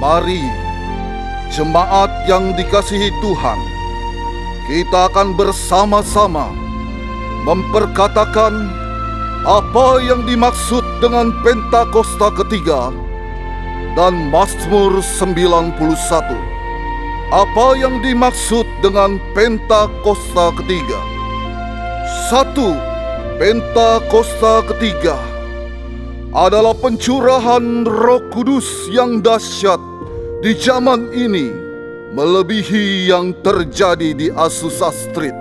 Mari, jemaat yang dikasihi Tuhan, kita akan bersama-sama memperkatakan apa yang dimaksud dengan Pentakosta ketiga dan Mazmur 91. Apa yang dimaksud dengan Pentakosta ketiga? 1. Pentakosta ketiga adalah pencurahan Roh Kudus yang dahsyat di zaman ini, melebihi yang terjadi di Azusa Street.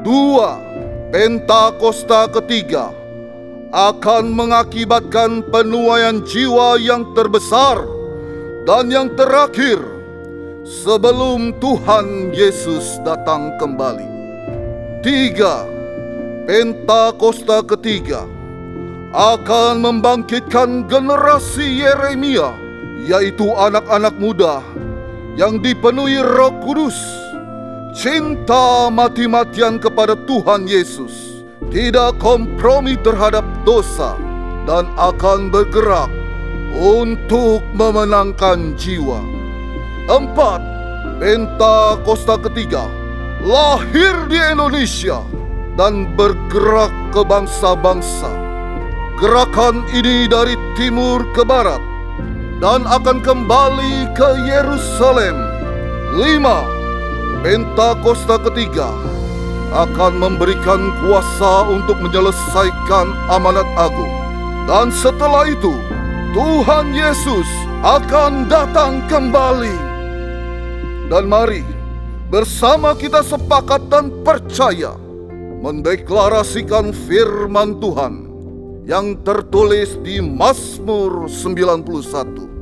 2. Pentakosta ketiga akan mengakibatkan penuaian jiwa yang terbesar dan yang terakhir sebelum Tuhan Yesus datang kembali. 3. Pentakosta ketiga akan membangkitkan generasi Yeremia, yaitu anak-anak muda yang dipenuhi Roh Kudus, cinta mati-matian kepada Tuhan Yesus, tidak kompromi terhadap dosa, dan akan bergerak untuk memenangkan jiwa. 4. Pentakosta ketiga lahir di Indonesia dan bergerak ke bangsa-bangsa. Gerakan ini dari timur ke barat dan akan kembali ke Yerusalem. 5. Pentakosta ketiga akan memberikan kuasa untuk menyelesaikan amanat agung. Dan setelah itu, Tuhan Yesus akan datang kembali. Dan mari bersama kita sepakat dan percaya mendeklarasikan firman Tuhan yang tertulis di Mazmur 91.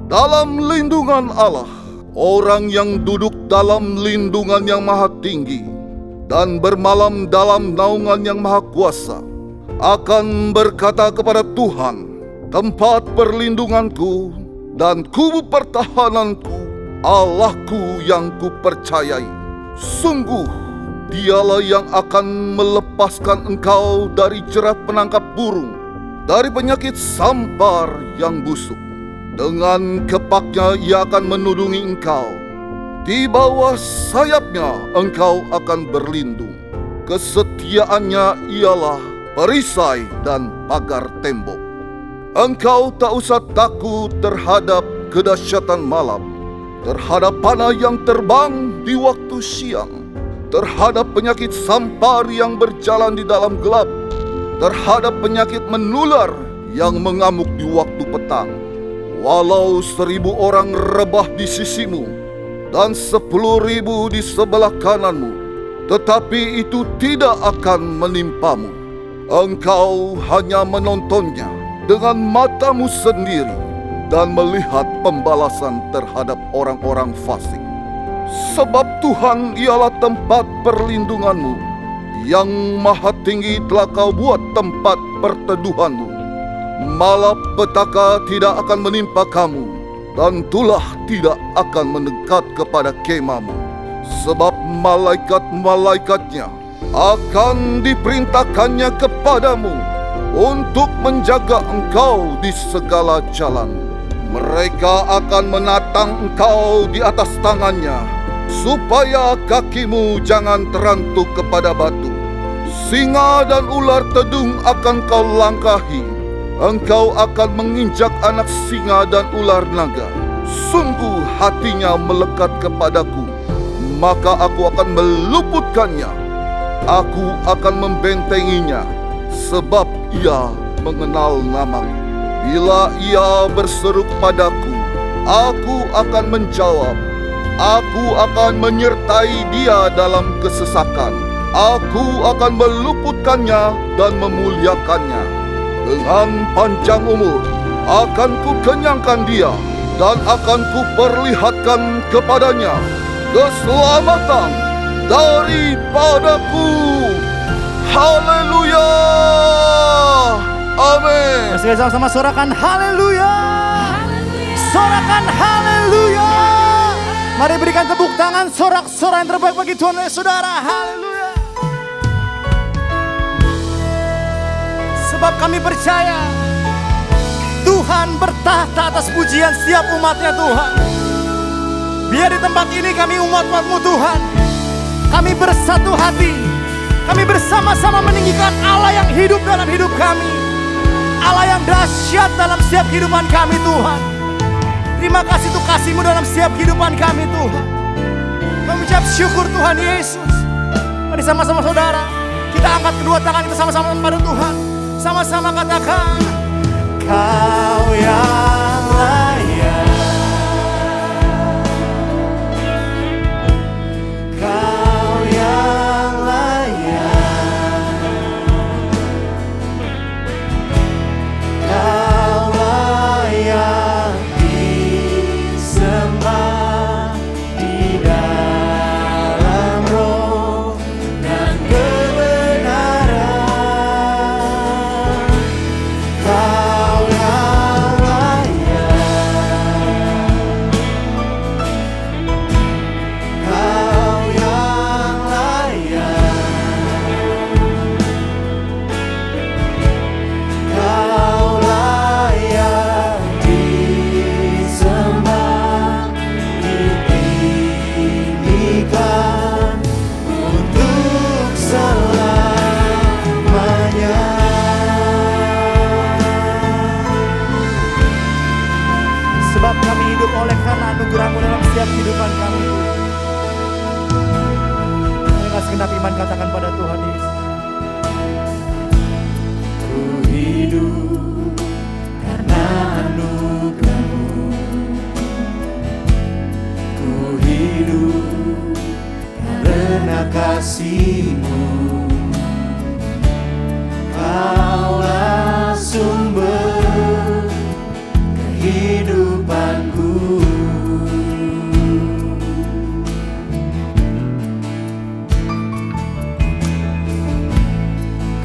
Dalam lindungan Allah, orang yang duduk dalam lindungan yang maha tinggi dan bermalam dalam naungan yang maha kuasa akan berkata kepada Tuhan, tempat perlindunganku dan kubu pertahananku, Allahku yang kupercayai. Sungguh Dialah yang akan melepaskan engkau dari jerat penangkap burung, dari penyakit sampar yang busuk. Dengan kepaknya ia akan menudungi engkau. Di bawah sayapnya engkau akan berlindung. Kesetiaannya ialah perisai dan pagar tembok. Engkau tak usah takut terhadap kedahsyatan malam, terhadap panah yang terbang di waktu siang, terhadap penyakit sampar yang berjalan di dalam gelap, terhadap penyakit menular yang mengamuk di waktu petang. Walau 1,000 orang rebah di sisimu dan 10,000 di sebelah kananmu, tetapi itu tidak akan menimpamu. Engkau hanya menontonnya dengan matamu sendiri dan melihat pembalasan terhadap orang-orang fasik. Sebab Tuhan ialah tempat perlindunganmu, yang maha tinggi telah kau buat tempat perteduhanmu. Malapetaka tidak akan menimpa kamu, dan tulah tidak akan mendekat kepada kemahmu. Sebab malaikat-malaikatnya akan diperintahkannya kepadamu untuk menjaga engkau di segala jalan. Mereka akan menatang engkau di atas tangannya, supaya kakimu jangan terantuk kepada batu. Singa dan ular tedung akan kau langkahi. Engkau akan menginjak anak singa dan ular naga. Sungguh hatinya melekat kepadaku, maka aku akan meluputkannya. Aku akan membentenginya, sebab ia mengenal namaku. Bila ia berseru padaku, aku akan menjawab. Aku akan menyertai dia dalam kesesakan. Aku akan meluputkannya dan memuliakannya. Dengan panjang umur akan kukenyangkan dia, dan akan kuperlihatkan kepadanya keselamatan daripadaku. Haleluya! Amin. Sekali sama-sama sorakan haleluya. Sorakan haleluya. Mari berikan tepuk tangan, sorak-sorai yang terbaik bagi Tuhan dan saudara. Haleluya. Sebab kami percaya Tuhan Tuhan bertahta atas pujian setiap umatnya Tuhan. Biar di tempat ini kami umat-umat-Mu Tuhan, kami bersatu hati, kami bersama-sama meninggikan Allah yang hidup dalam hidup kami, Allah yang dahsyat dalam setiap kehidupan kami Tuhan. Terima kasih untuk kasih-Mu dalam setiap kehidupan kami Tuhan. Kami ucap syukur Tuhan Yesus. Mari sama-sama saudara, kita angkat kedua tangan kita sama-sama pada Tuhan. Sama-sama katakan, Kau yang layak, Kau yang layak, Kau layak disembah di dalam roh dan kebenaran. Kau yang layak, Kau yang layak, Kau layak disembah, ditinggikan untuk selamanya. Sebab kami hidup oleh karena anugerah-Mu dalam setiap kehidupan kami. Marilah segenap iman katakan pada Tuhan Yesus. Ku hidup karena anugerah-Mu, ku hidup karena kasih-Mu. Kaulah sumber kehidupanku.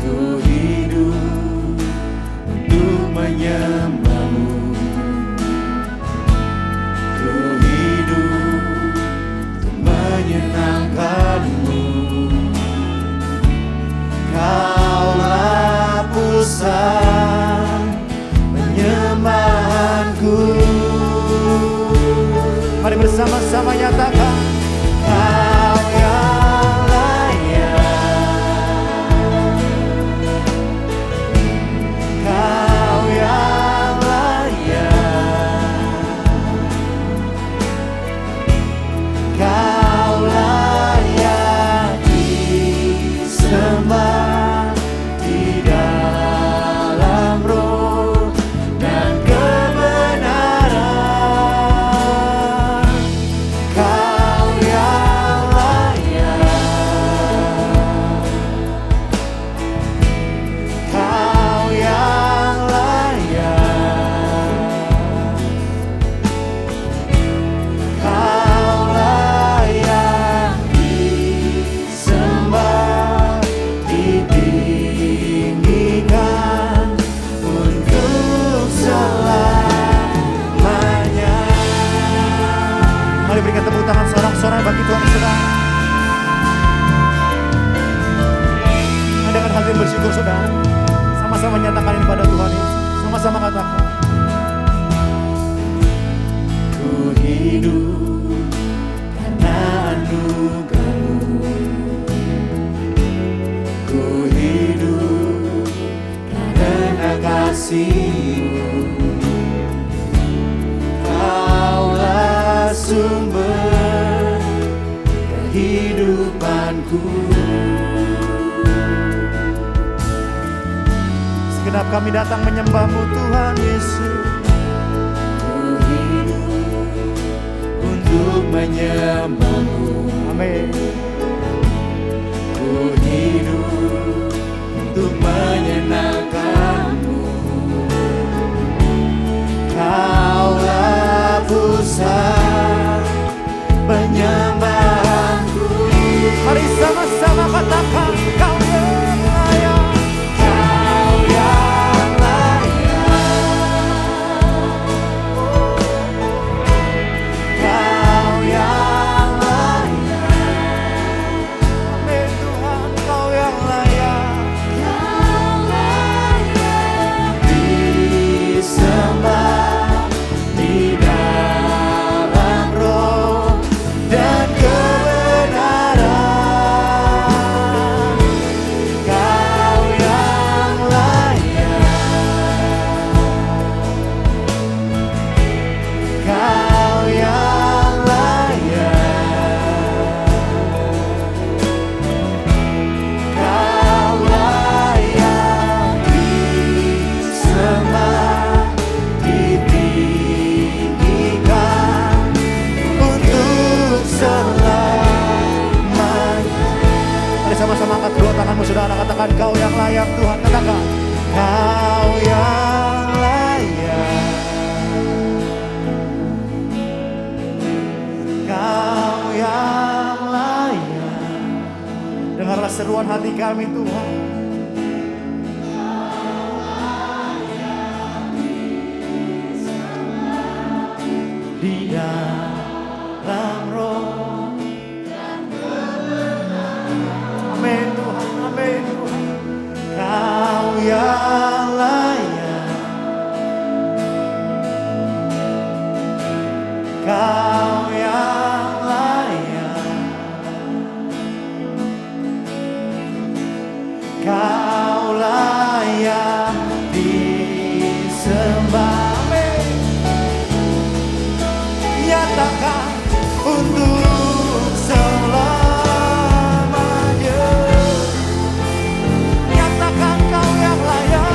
Ku hidup untuk menyembah-Mu, ku hidup untuk menyenangkan-Mu. Kaulah pusat penyembahanku. Mari bersama-sama nyatakan, Kau yang layak, Kau yang layak, Kau layak disembah di dalam roh dan kebenaran. Kau yang layak, Kau yang layak, Kau layak disembah, ditinggikan untuk selamanya. Mari berikan tepuk tangan sorak-sorai bagi Tuhan saudara. Anda akan hati bersyukur saudara. Sama-sama nyatakan ini pada Tuhan Yesus. Sama-sama katakan, ku hidup karena anugerah-Mu, ku hidup karena kasih-Mu. Kaulah sumber kehidupanku. Segenap kami datang menyembah-Mu Tuhan Yesus. Ku hidup untuk menyembah-Mu. Amin. Ku hidup untuk menyenangkan-Mu. Kaulah pusat penyembahanku. Mari sama-sama katakan, Kau yang layak, Kau yang layak, Kau yang layak. Amin Tuhan, Kau yang layak, Kau layak disembah. Mari sama-sama angkat kedua tanganmu saudara, katakan Kau yang layak Tuhan, katakan Kau yang layak, Kau yang layak. Dengarlah seruan hati kami Tuhan. Di dalam roh dan kebenaran. Amin Tuhan, amin Tuhan. Kau yang layak, Kau yang layak, Kau layak disembah. Nyatakan untuk selamanya. Nyatakan Kau yang layak,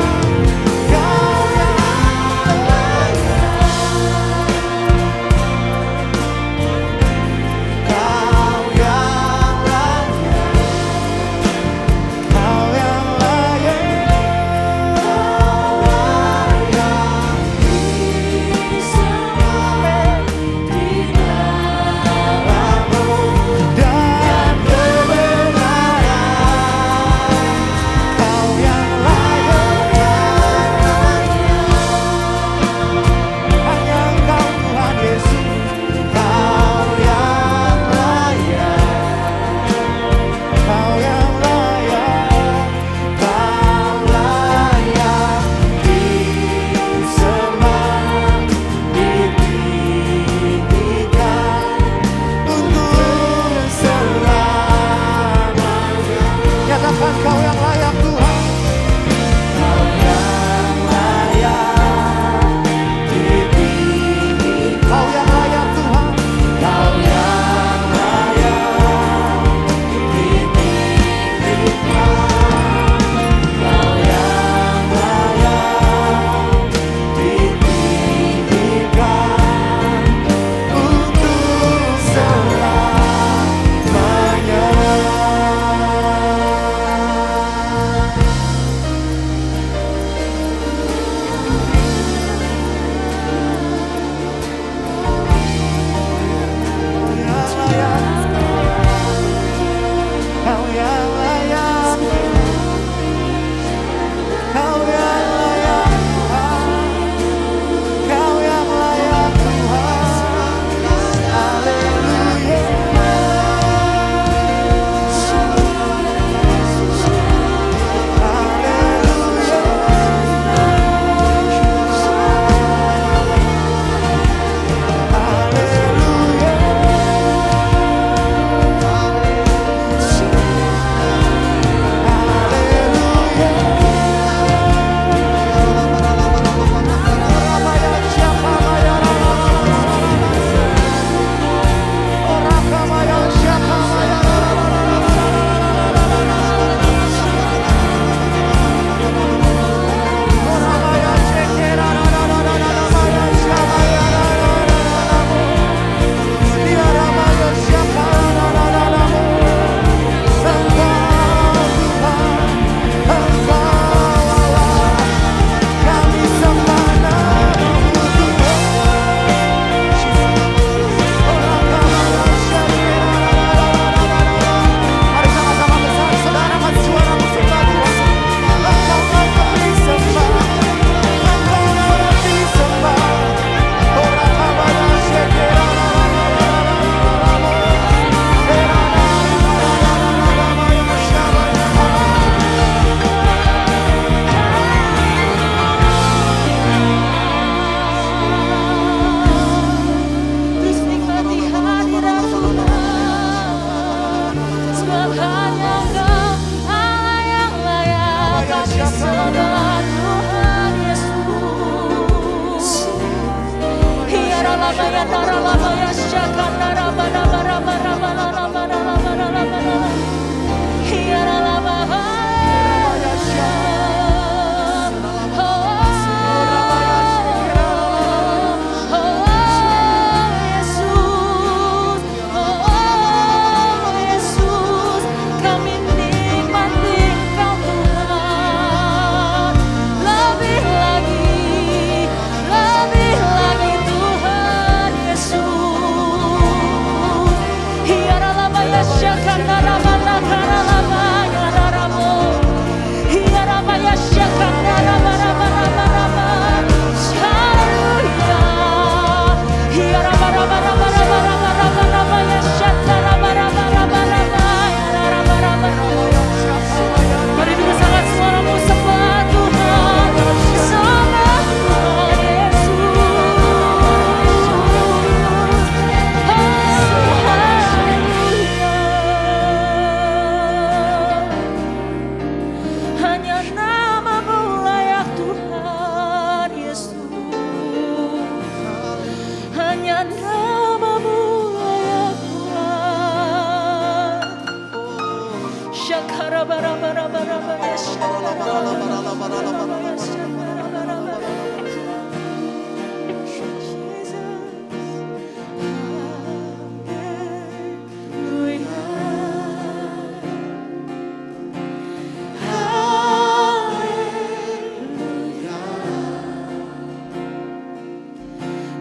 Kau yang layak, Kau yang layak, Kau yang layak,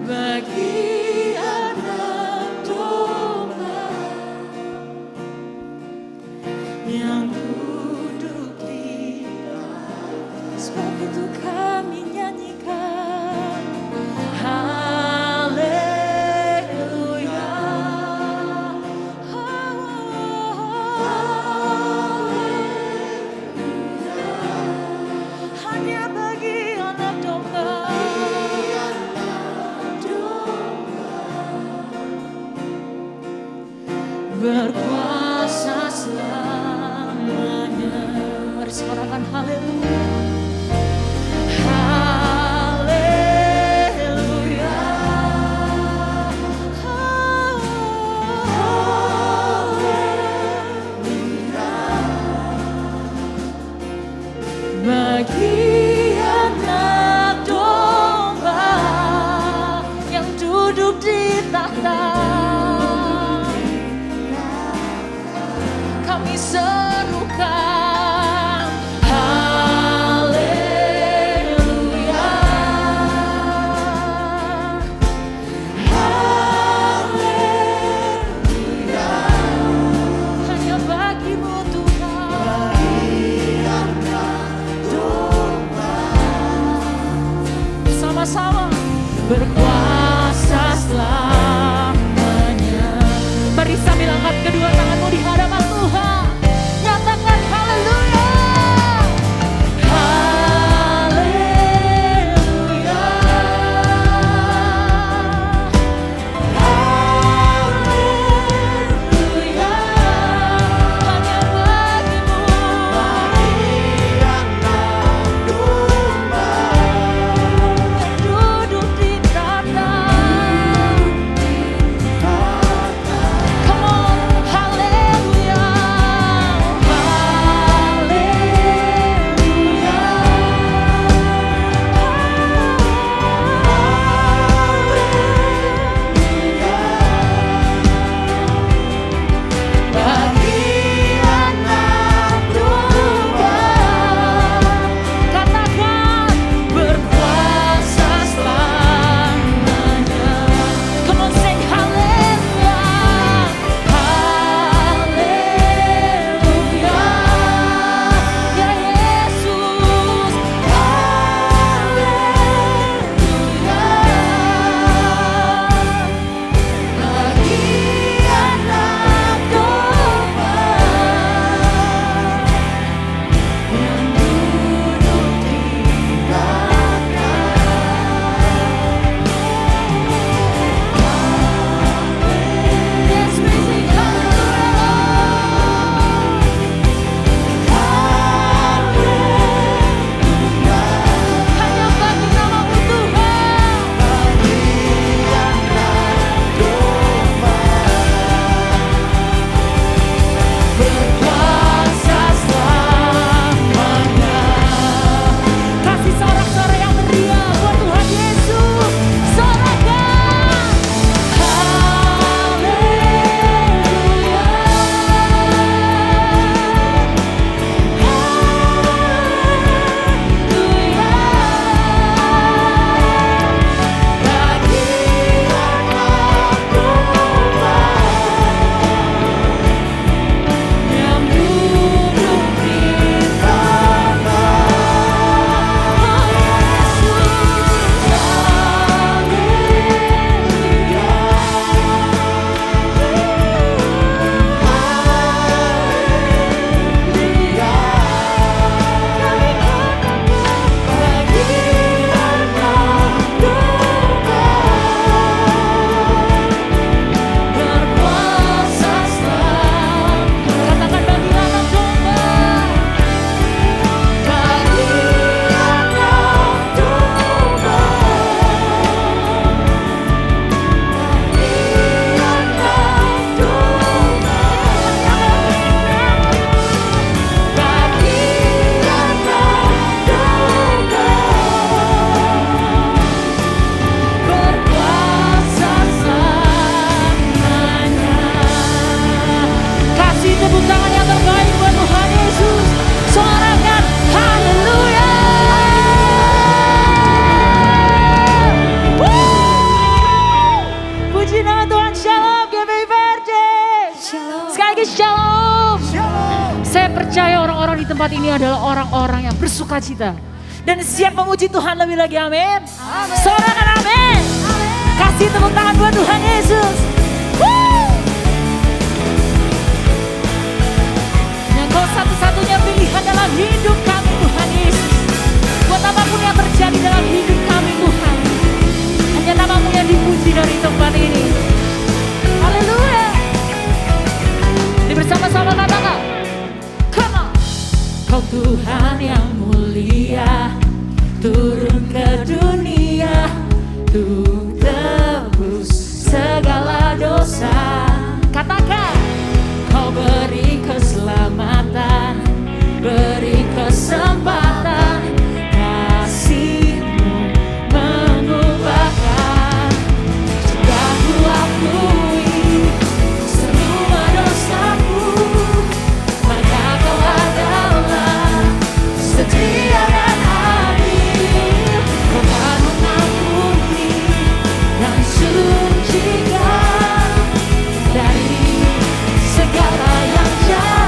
Bagi anak domba yang duduk di atas, begitu kami nyanyikan haleluya, hanya bagi anak domba. Berkuasa selamanya. Mari suarakan haleluya. Haleluya. Haleluya. Bagi anak domba yang duduk di tahta, kami serukan haleluya, haleluya, hanya bagimu Tuhan, bagi anak domba, sama-sama berkuasa selamanya. Mari sambil angkat kedua tanganmu di hadapan Tuhan, nyatakan haleluya. Haleluya. Haleluya. Hanya bagimu, bagi anak domba yang duduk di tahta, tempat ini adalah orang-orang yang bersuka cita dan siap memuji Tuhan lebih lagi. Amin. Sorakan amin. Kasih tepuk tangan buat Tuhan Yesus. Engkau satu-satunya pilihan dalam hidup kami Tuhan Yesus. Buat apapun yang terjadi dalam hidup kami Tuhan, hanya namamu yang dipuji dari tempat ini. Haleluya. Ini bersama-sama katakan, come on. Kau Tuhan yang mulia, turun ke dunia untuk tebus segala dosa. Katakan, kau beri keselamatan, beri kesempatan, kasih-Mu mengubahkan. Sudah Ku akui semua dosaku, maka Kau adalah setia dan adil. Kau akan mengampuni dan sucikan dari segala yang jahat.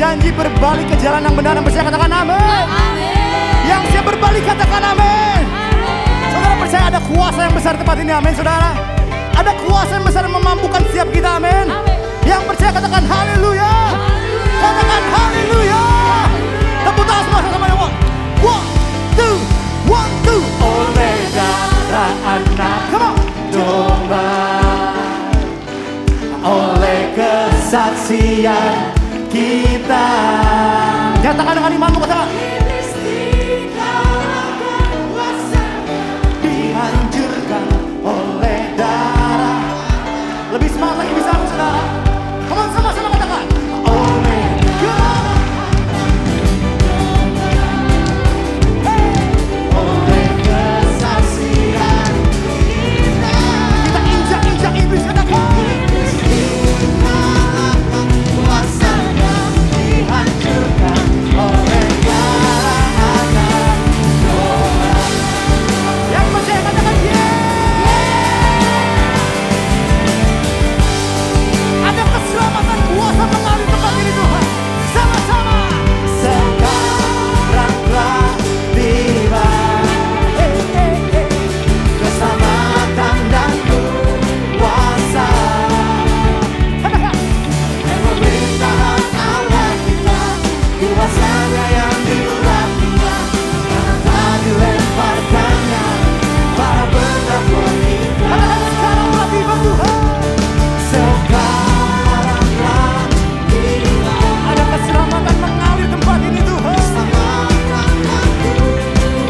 berjanji berbalik ke jalan yang benar, yang percaya katakan amin. Yang siap berbalik katakan amin. Saudara percaya ada kuasa yang besar di tempat ini, amin saudara. Ada kuasa yang besar yang memampukan setiap kita, amin. Yang percaya katakan haleluya. Katakan haleluya. Tepuk tangan semua sama-sama. One, two, one, two. Oleh darah anak domba, oleh kesaksian kita. Nyatakan dengan imanmu, katakan. Dihancurkan oleh darah. Lebih semangat lagi bisa aku saudara. Come on, sama-sama katakan. Oleh darah. Oleh kesaksian kita. Kita injak-injak iblis, katakan. Kuasanya dihancurkan oleh darah anak domba. Yang percaya katakan ada keselamatan kuasa mengalir tempat ini Tuhan. Sama-sama. Sekarang telah tiba keselamatan dan kuasa. Pemerintahan Allah kita, kuasanya yang diurapinya, karena tak dilemparkannya para berdakwa kita. Sekarang telah tiba Tuhan. Sekarang telah tiba. Ada keselamatan mengalir tempat ini Tuhan. Keselamatan dan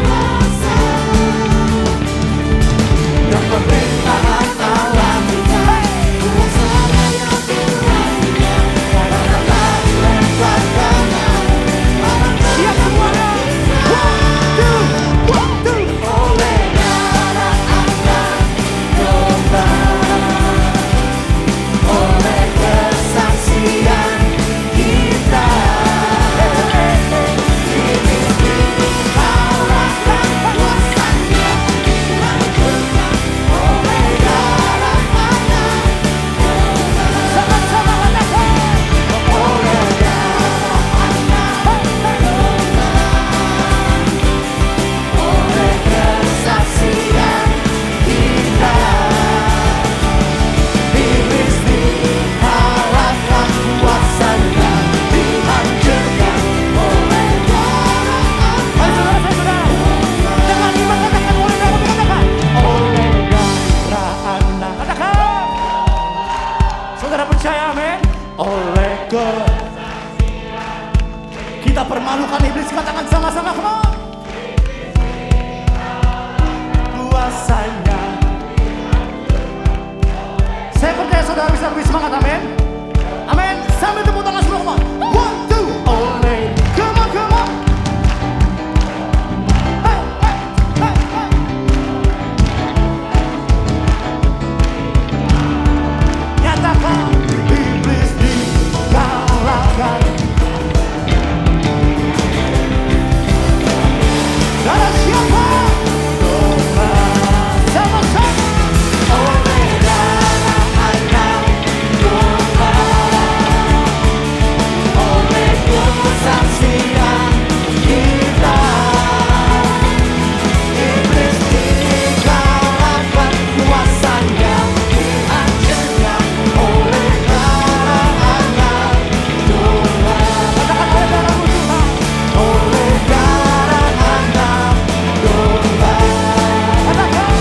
kuasa. Dan pemerintahan Allah kita, kuasanya yang diurapinya, karena tak dilemparkannya para siap semuanya. One, two. Oleh darah anak domba, oleh kesaksian kita, iblis dikalahkan, kuasanya dihancurkan oleh darah anak domba. Sama-sama katakan. Oleh darah anak domba, oleh kesaksian kita, iblis dikalahkan, kuasanya dihancurkan oleh darah anak. Ayo saudara, dengan iman katakan oleh darah, katakan oleh darah anak. Katakan. Saudara percaya amin? Oleh kita permalukan iblis, katakan sama-sama, come on. Kuasanya. Saya percaya saudara bisa lebih semangat, amin. Amin. Sambil tepuk tangan semua, come on. One, two. Oleh, come on, come on. Hey, hey, hey, hey. Nyatakan iblis dikalahkan. Darah siapa? Domba. Sama-sama. Oleh darah anak domba, oleh kesaksian kita, iblis dikalahkan, kuasanya dihancurkan oleh darah anak domba. Katakan oleh darah Tuhan. Oleh darah anak domba. Katakan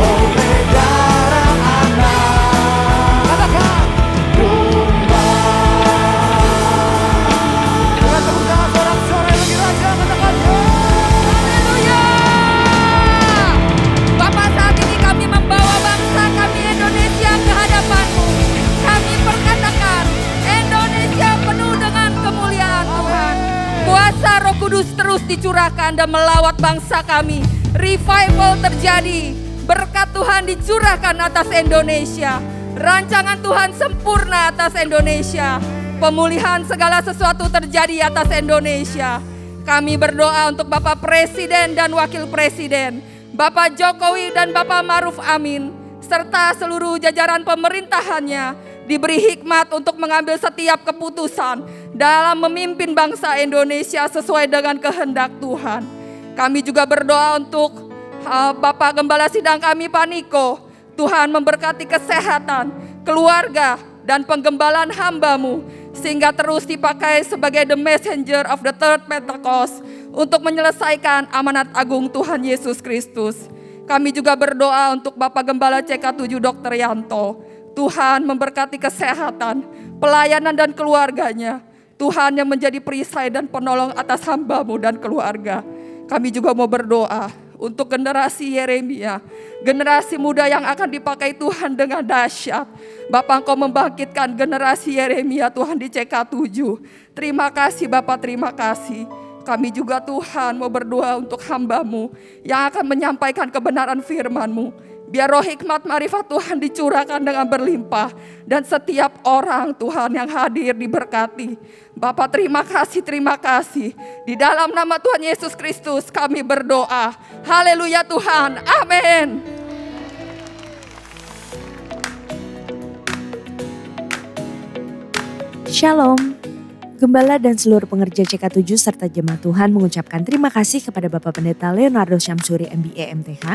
oleh darah anak. Katakan domba. Dengan tepuk tangan sorak-sorai bagi Raja, katakan Haleluya. Bapak, saat ini kami membawa bangsa kami Indonesia ke hadapan-Mu. Kami perkatakan Indonesia penuh dengan kemuliaan Tuhan. Kuasa Roh Kudus terus dicurahkan dan melawat bangsa kami. Revival terjadi. Berkat Tuhan dicurahkan atas Indonesia. Rancangan Tuhan sempurna atas Indonesia. Pemulihan segala sesuatu terjadi atas Indonesia. Kami berdoa untuk Bapak Presiden dan Wakil Presiden, Bapak Jokowi dan Bapak Maruf Amin, serta seluruh jajaran pemerintahannya, diberi hikmat untuk mengambil setiap keputusan dalam memimpin bangsa Indonesia sesuai dengan kehendak Tuhan. Kami juga berdoa untuk Bapak Gembala Sidang kami Pak Niko. Tuhan memberkati kesehatan, keluarga, dan penggembalaan hamba-Mu sehingga terus dipakai sebagai the messenger of the third Pentecost untuk menyelesaikan amanat agung Tuhan Yesus Kristus. Kami juga berdoa untuk Bapak Gembala CK7 Dr. Yanto. Tuhan memberkati kesehatan, pelayanan dan keluarganya. Tuhan yang menjadi perisai dan penolong atas hamba-Mu dan keluarga. Kami juga mau berdoa untuk generasi Yeremia, generasi muda yang akan dipakai Tuhan dengan dahsyat. Bapak, Engkau membangkitkan generasi Yeremia Tuhan di CK7. Terima kasih Bapak, terima kasih. Kami juga Tuhan mau berdoa untuk hamba-Mu yang akan menyampaikan kebenaran firman-Mu. Biar roh hikmat marifat Tuhan dicurahkan dengan berlimpah. Dan setiap orang Tuhan yang hadir diberkati. Bapak terima kasih. Di dalam nama Tuhan Yesus Kristus kami berdoa. Haleluya Tuhan, amin. Shalom. Gembala dan seluruh pengerja CK7 serta jemaat Tuhan mengucapkan terima kasih kepada Bapak Pendeta Leonardo Syamsuri MBA MTH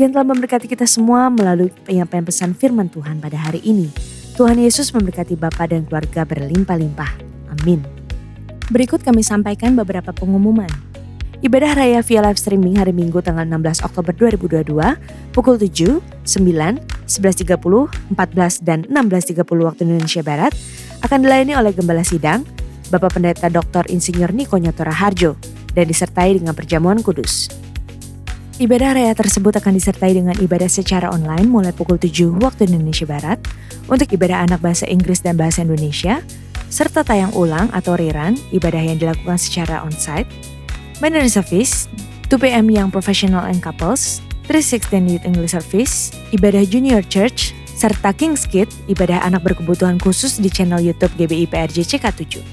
yang telah memberkati kita semua melalui penyampaian pesan firman Tuhan pada hari ini. Tuhan Yesus memberkati Bapak dan keluarga berlimpah-limpah. Amin. Berikut kami sampaikan beberapa pengumuman. Ibadah raya via live streaming hari Minggu tanggal 16 Oktober 2022 pukul 7, 9, 11.30, 14 dan 16.30 waktu Indonesia Barat akan dilayani oleh Gembala Sidang, Bapak Pendeta Dr. Insinyur Niko Nyotora Harjo dan disertai dengan perjamuan kudus. Ibadah raya tersebut akan disertai dengan ibadah secara online mulai pukul 7 waktu Indonesia Barat untuk ibadah anak bahasa Inggris dan bahasa Indonesia, serta tayang ulang atau rerun ibadah yang dilakukan secara onsite, Mandarin Service, 2 PM Young Professional and Couples, 316 Youth English Service, ibadah Junior Church, serta King's Kids, ibadah anak berkebutuhan khusus di channel YouTube GBI PRJ CK7.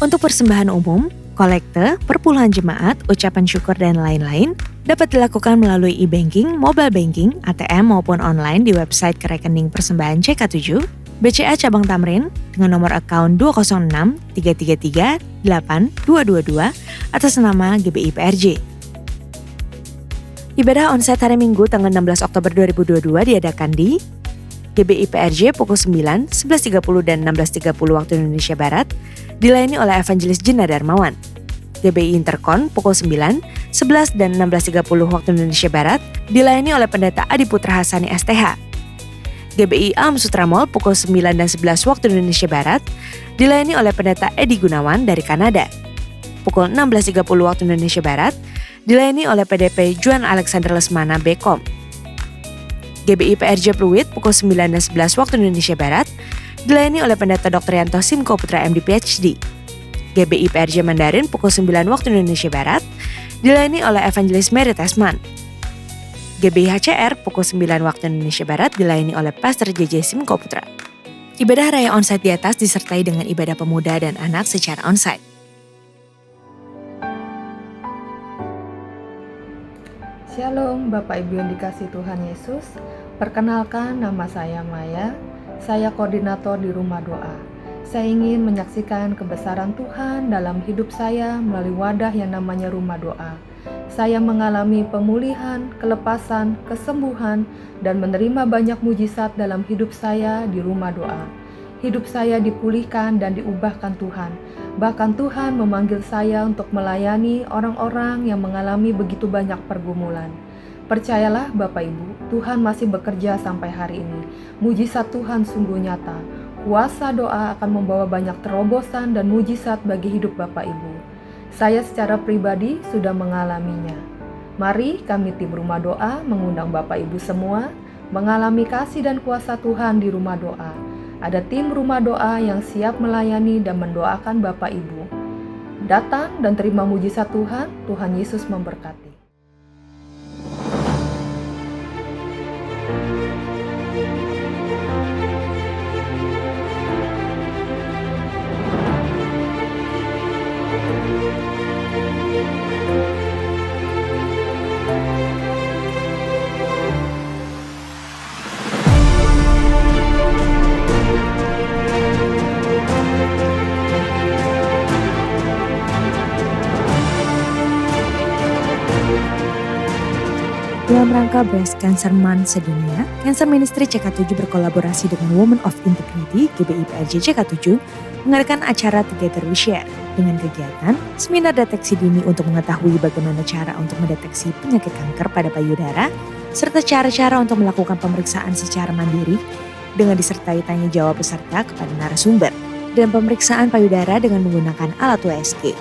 Untuk persembahan umum, kolekte, perpuluhan jemaat, ucapan syukur dan lain-lain dapat dilakukan melalui e-banking, mobile banking, ATM maupun online di website ke rekening persembahan CK7, BCA Cabang Tamrin dengan nomor akun 206 333 8222 atas nama GBI PRJ. Ibadah onsite hari Minggu tanggal 16 Oktober 2022 diadakan di GBI PRJ pukul 9, 11.30 dan 16.30 waktu Indonesia Barat, dilayani oleh Evangelis Jena Darmawan. GBI Interkon pukul 9, 11 dan 16.30 waktu Indonesia Barat, dilayani oleh Pendeta Adi Putra Hasani STH. GBI Alam Sutra Mall pukul 9 dan 11 waktu Indonesia Barat, dilayani oleh Pendeta Edi Gunawan dari Kanada. Pukul 16.30 waktu Indonesia Barat, dilayani oleh PDP Juan Alexander Lesmana BKOM. GBI PRJ Pluit pukul 9 dan 11 waktu Indonesia Barat, dilayani oleh Pendeta Dr. Yanto Simko Putra MD PhD. GBI PRJ Mandarin pukul 9 waktu Indonesia Barat, dilayani oleh Evangelis Mary Tesman. GBI HCR pukul 9 waktu Indonesia Barat, dilayani oleh Pastor JJ Simko Putra. Ibadah raya onsite di atas disertai dengan ibadah pemuda dan anak secara onsite. Shalom Bapak Ibu yang dikasihi Tuhan Yesus. Perkenalkan, nama saya Maya. Saya koordinator di Rumah Doa. Saya ingin menyaksikan kebesaran Tuhan dalam hidup saya melalui wadah yang namanya Rumah Doa. Saya mengalami pemulihan, kelepasan, kesembuhan, dan menerima banyak mujizat dalam hidup saya di Rumah Doa. Hidup saya dipulihkan dan diubahkan Tuhan. Bahkan Tuhan memanggil saya untuk melayani orang-orang yang mengalami begitu banyak pergumulan. Percayalah Bapak Ibu, Tuhan masih bekerja sampai hari ini. Mujizat Tuhan sungguh nyata. Kuasa doa akan membawa banyak terobosan dan mujizat bagi hidup Bapak Ibu. Saya secara pribadi sudah mengalaminya. Mari kami tim Rumah Doa mengundang Bapak Ibu semua mengalami kasih dan kuasa Tuhan di Rumah Doa. Ada tim Rumah Doa yang siap melayani dan mendoakan Bapak Ibu. Datang dan terima mujizat Tuhan. Tuhan Yesus memberkati. Dalam rangka Breast Cancer Month sedunia, Cancer Ministry CK7 berkolaborasi dengan Women of Integrity GBI PRJ CK7 mengadakan acara Together We Share dengan kegiatan seminar deteksi dini untuk mengetahui bagaimana cara untuk mendeteksi penyakit kanker pada payudara serta cara-cara untuk melakukan pemeriksaan secara mandiri dengan disertai tanya jawab peserta kepada narasumber dan pemeriksaan payudara dengan menggunakan alat USG.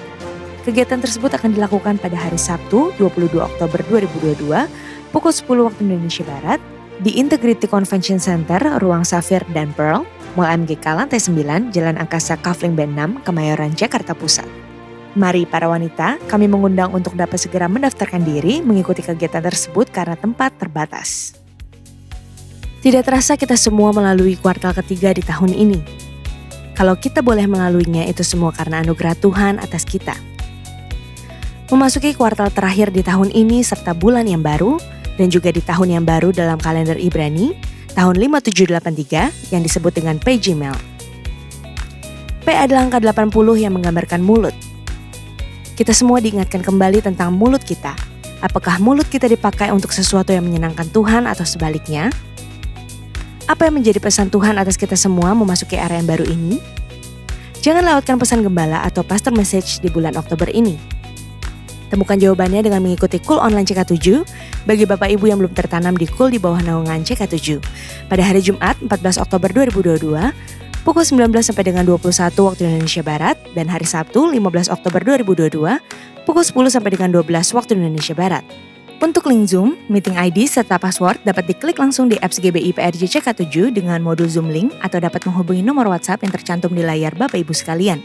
Kegiatan tersebut akan dilakukan pada hari Sabtu 22 Oktober 2022 pukul 10 waktu Indonesia Barat di Integrity Convention Center, Ruang Safir dan Pearl, Mall MGK Lantai 9, Jalan Angkasa Kavling Band 6, Kemayoran, Jakarta Pusat. Mari para wanita, kami mengundang untuk dapat segera mendaftarkan diri mengikuti kegiatan tersebut karena tempat terbatas. Tidak terasa kita semua melalui kuartal ketiga di tahun ini. Kalau kita boleh melaluinya itu semua karena anugerah Tuhan atas kita. Memasuki kuartal terakhir di tahun ini serta bulan yang baru, dan juga di tahun yang baru dalam kalender Ibrani, tahun 5783 yang disebut dengan Pejimel. P adalah angka 80 yang menggambarkan mulut. Kita semua diingatkan kembali tentang mulut kita. Apakah mulut kita dipakai untuk sesuatu yang menyenangkan Tuhan atau sebaliknya? Apa yang menjadi pesan Tuhan atas kita semua memasuki era yang baru ini? Jangan lewatkan pesan gembala atau pastor message di bulan Oktober ini. Temukan jawabannya dengan mengikuti KUL Online CK7 bagi Bapak Ibu yang belum tertanam di KUL di bawah naungan CK7 pada hari Jumat 14 Oktober 2022 pukul 19 sampai dengan 21 waktu Indonesia Barat dan hari Sabtu 15 Oktober 2022 pukul 10 sampai dengan 12 waktu Indonesia Barat. Untuk link Zoom, meeting ID serta password dapat diklik langsung di apps GBI PRJ CK7 dengan modul Zoom Link atau dapat menghubungi nomor WhatsApp yang tercantum di layar Bapak Ibu sekalian.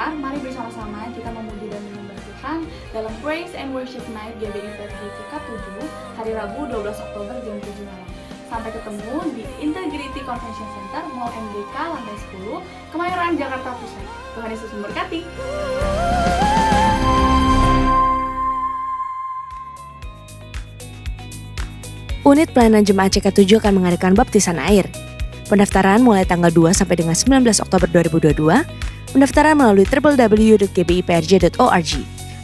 Mari bersama-sama kita memuji dan menyembah Tuhan dalam Praise and Worship Night GBI PRJ CK7 hari Rabu 12 Oktober jam 7 malam. Sampai ketemu di Integrity Convention Center, Mall MGK Lantai 10, Kemayoran, Jakarta Pusat. Tuhan Yesus memberkati. Unit pelayanan jemaat CK7 akan mengadakan baptisan air. Pendaftaran mulai tanggal 2 sampai dengan 19 Oktober 2022. Pendaftaran melalui www.gbiprj.org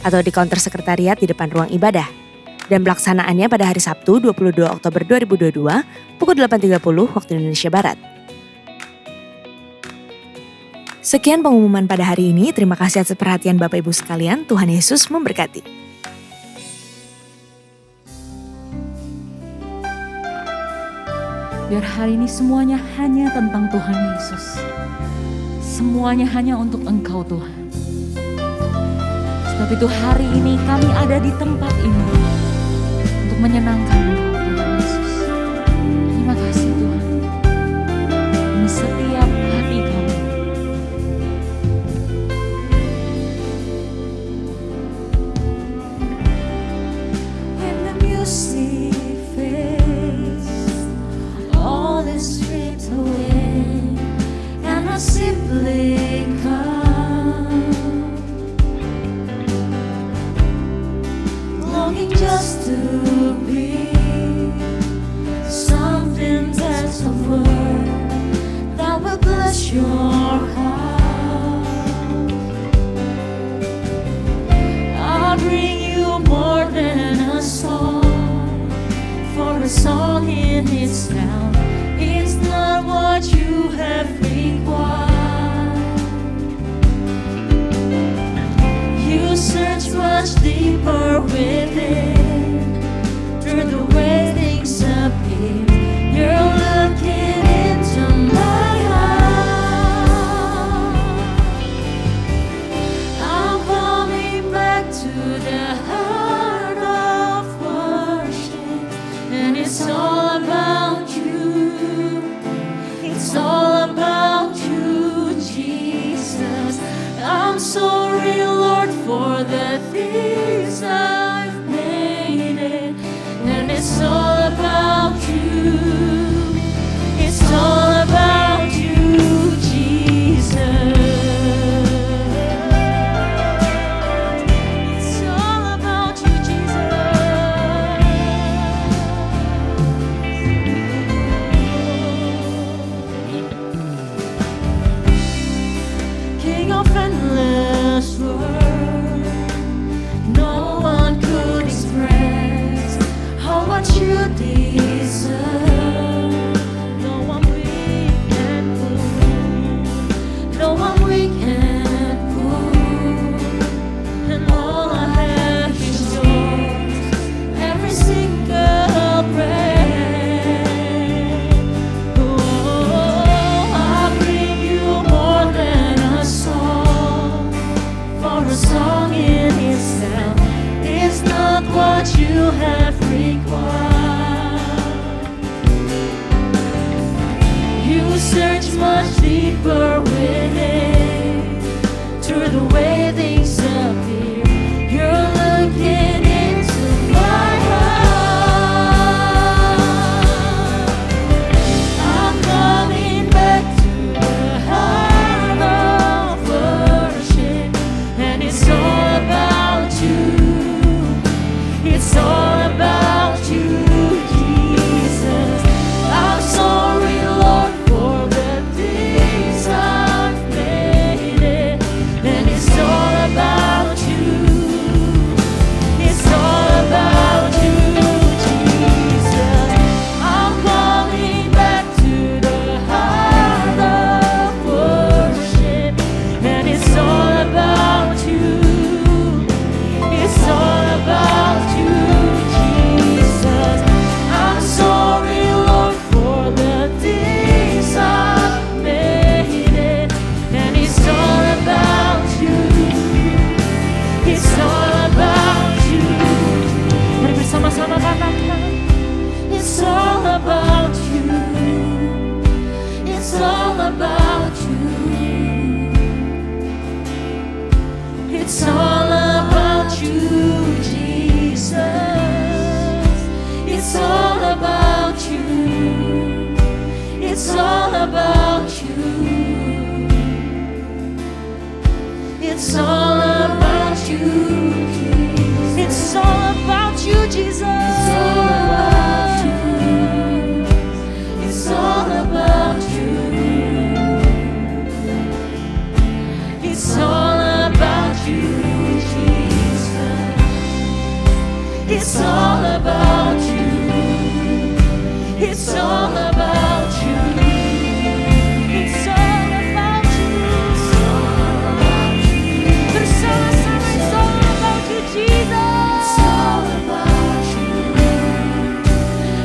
atau di counter sekretariat di depan ruang ibadah. Dan pelaksanaannya pada hari Sabtu 22 Oktober 2022 pukul 8.30 waktu Indonesia Barat. Sekian pengumuman pada hari ini. Terima kasih atas perhatian Bapak Ibu sekalian. Tuhan Yesus memberkati. Biar hari ini semuanya hanya tentang Tuhan Yesus. Semuanya hanya untuk Engkau Tuhan. Sebab itu hari ini kami ada di tempat ini untuk menyenangkan Engkau Tuhan Yesus. Terima kasih Tuhan. Ini setiap hati kami. When the music fades, all is stripped away. I simply come, longing just to be something that's a word that will bless your heart. I'll bring you more than a song, for a song in itself is not what you have required. You search much deeper within, through the way things appear. You're looking into my heart. I'm coming back to the heart of worship, and it's It's all about you. It's all about you, Jesus. It's all about you, Jesus. King of endless world, no one could express how much you deserve. No one we can prove, no one we can prove. And all I have is yours, every single breath. Oh, I bring you more than a song, for a song in itself is not what you have required. You search much deeper within, through the way things appear. You're looking into my heart. I'm coming back to the heart of worship, and it's all about you. It's all about you, Jesus. I'm sorry, Lord, for the things I've made it. And it's all about you. It's all about you, Jesus. I'm coming back to the heart of worship, and it's all about you. It's all about you, Jesus. I'm sorry, Lord, for the things I've made it. And it's all about you. It's all about you. Mari bersama-sama katakan, it's all about you. It's all about you. It's all about you, Jesus. It's all about you. It's all about you. It's all about you. It's all about you, Jesus. It's all about you. It's all about you. It's all about you, Jesus. It's all about you. It's all about you. It's all about you. Bersama-sama, it's all about you, Jesus. It's all about you.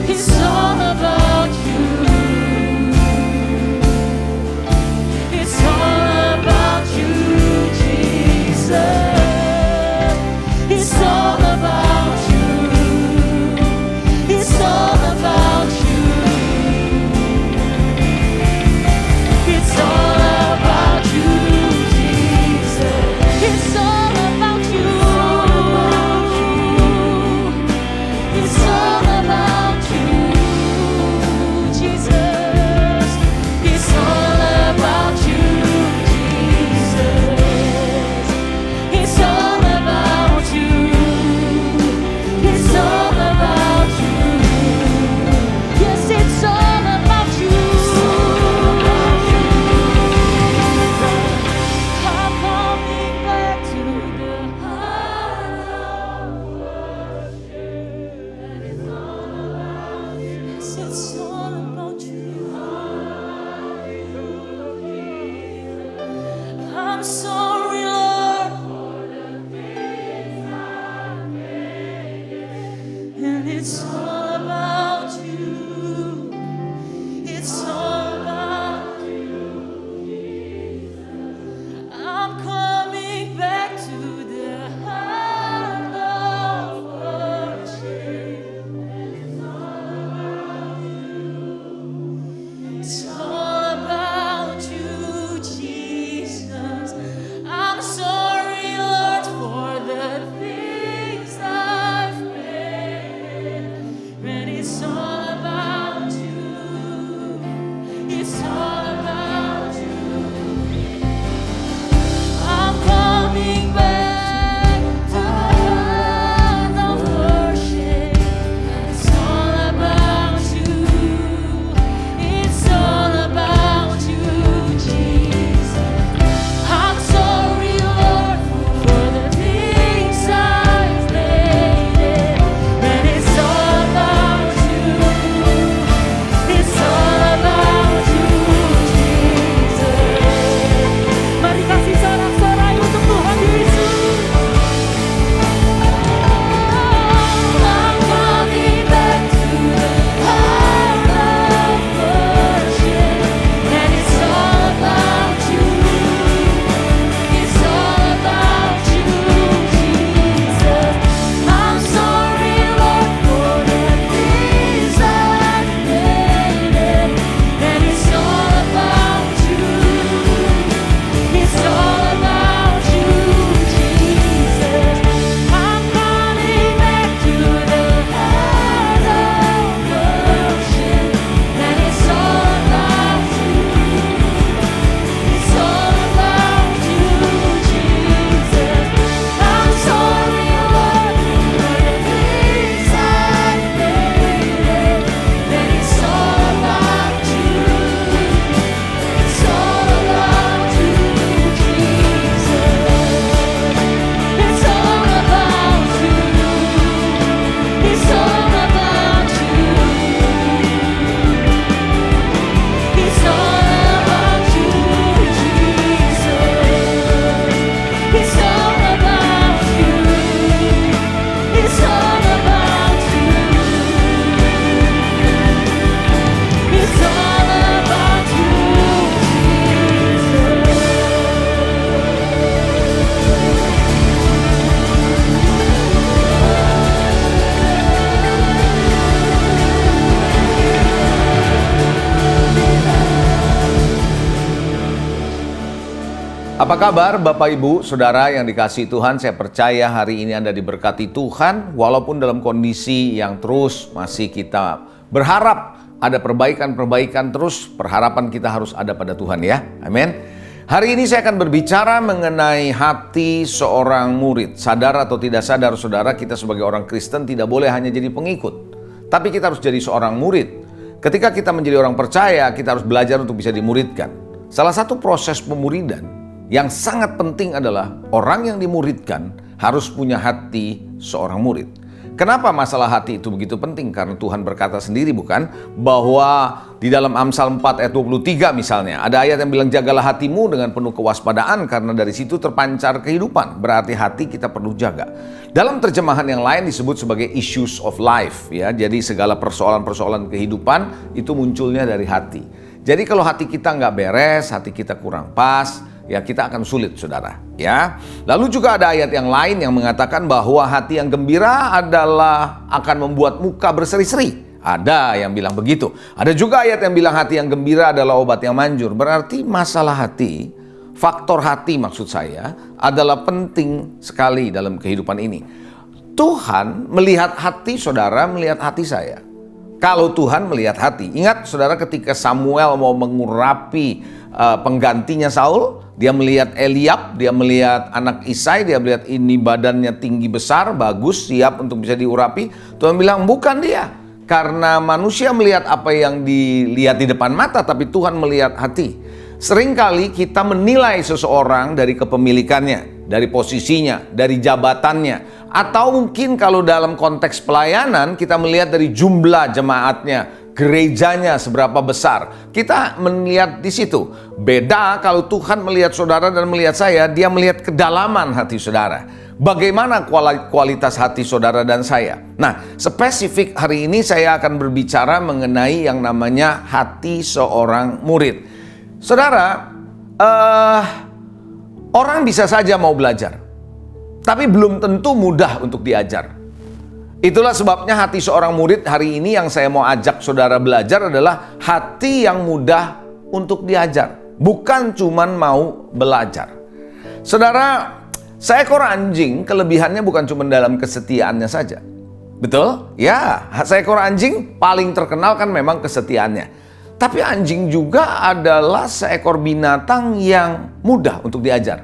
It's all about you. It's all about you, Jesus. It's all about you. It's all about you. It's all about you, Jesus. It's all about you. It's all about you, Jesus. It's all about you, Jesus. It's all about you. It's all about you. Yes, it's all about you. I'm coming back to the heart of worship. Yes, it's all about you. I'm sorry, Lord, and it's all about you. It's all about you. I'm coming back to the heart of worship. It's all about you. It's all about you. I'm coming back to the worship. It's all about you. It's all about you, Jesus. I'm sorry, Lord, for the things I've made it. But it's all about you. It's all about you, Jesus. Mari kasih sorak-sorai untuk Tuhan Yesus. I'm coming back to the heart of worship, and it's all about you. It's all about you, Jesus. I'm sorry, Lord, for the things I've made it, and it's all about you. It's all about you, Jesus. I'm coming back to the heart of worship, and it's all about you. It's all about you, Jesus. I'm sorry, Lord, for the things I've made it, and it's all about you. It's all about you, Jesus. It's all about you. It's all about you. It's all about you, Jesus. It's all about you. It's all about you. It's all about you, Apa kabar Bapak Ibu, Saudara yang dikasihi Tuhan? Saya percaya hari ini Anda diberkati Tuhan walaupun dalam kondisi yang terus masih kita berharap ada perbaikan-perbaikan terus, pengharapan kita harus ada pada Tuhan ya. Amin. Hari ini saya akan berbicara mengenai hati seorang murid. Sadar atau tidak sadar Saudara, kita sebagai orang Kristen tidak boleh hanya jadi pengikut, tapi kita harus jadi seorang murid. Ketika kita menjadi orang percaya, kita harus belajar untuk bisa dimuridkan. Salah satu proses pemuridan yang sangat penting adalah orang yang dimuridkan harus punya hati seorang murid. Kenapa masalah hati itu begitu penting? Karena Tuhan berkata sendiri bukan? Bahwa di dalam Amsal 4 ayat 23 misalnya, ada ayat yang bilang jagalah hatimu dengan penuh kewaspadaan karena dari situ terpancar kehidupan. Berarti hati kita perlu jaga. Dalam terjemahan yang lain disebut sebagai issues of life ya. Jadi segala persoalan-persoalan kehidupan itu munculnya dari hati. Jadi kalau hati kita nggak beres, hati kita kurang pas, ya kita akan sulit Saudara ya. Lalu juga ada ayat yang lain yang mengatakan bahwa hati yang gembira adalah akan membuat muka berseri-seri. Ada yang bilang begitu. Ada juga ayat yang bilang hati yang gembira adalah obat yang manjur. Berarti masalah hati, faktor hati maksud saya adalah penting sekali dalam kehidupan ini. Tuhan melihat hati Saudara, melihat hati saya. Kalau Tuhan melihat hati, ingat Saudara ketika Samuel mau mengurapi penggantinya Saul, dia melihat Eliab, dia melihat anak Isai, dia melihat ini badannya tinggi besar, bagus, siap untuk bisa diurapi. Tuhan bilang bukan dia, karena manusia melihat apa yang dilihat di depan mata, tapi Tuhan melihat hati. Seringkali kita menilai seseorang dari kepemilikannya, dari posisinya, dari jabatannya. Atau mungkin kalau dalam konteks pelayanan kita melihat dari jumlah jemaatnya, gerejanya seberapa besar. Kita melihat di situ. Beda kalau Tuhan melihat Saudara dan melihat saya, Dia melihat kedalaman hati Saudara. Bagaimana kualitas hati Saudara dan saya. Nah, spesifik hari ini saya akan berbicara mengenai yang namanya hati seorang murid. Saudara, orang bisa saja mau belajar, tapi belum tentu mudah untuk diajar. Itulah sebabnya hati seorang murid hari ini yang saya mau ajak Saudara belajar adalah hati yang mudah untuk diajar. Bukan cuman mau belajar. Saudara, seekor anjing kelebihannya bukan cuma dalam kesetiaannya saja. Betul? Ya, seekor anjing paling terkenal kan memang kesetiaannya. Tapi anjing juga adalah seekor binatang yang mudah untuk diajar.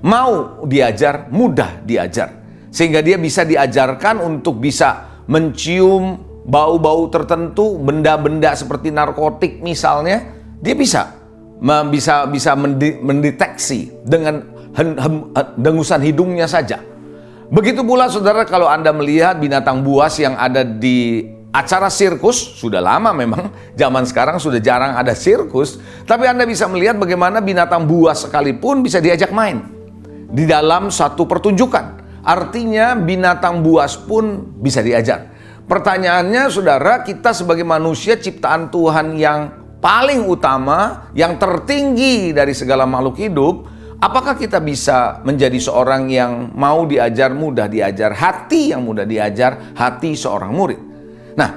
Mau diajar, mudah diajar. Sehingga dia bisa diajarkan untuk bisa mencium bau-bau tertentu, benda-benda seperti narkotik misalnya, dia bisa mendeteksi dengan dengusan hidungnya saja. Begitu pula saudara kalau Anda melihat binatang buas yang ada di acara sirkus, sudah lama memang, zaman sekarang sudah jarang ada sirkus, tapi Anda bisa melihat bagaimana binatang buas sekalipun bisa diajak main di dalam satu pertunjukan. Artinya binatang buas pun bisa diajar. Pertanyaannya saudara, kita sebagai manusia ciptaan Tuhan yang paling utama, yang tertinggi dari segala makhluk hidup, apakah kita bisa menjadi seorang yang mau diajar, mudah diajar, hati yang mudah diajar, hati seorang murid? Nah,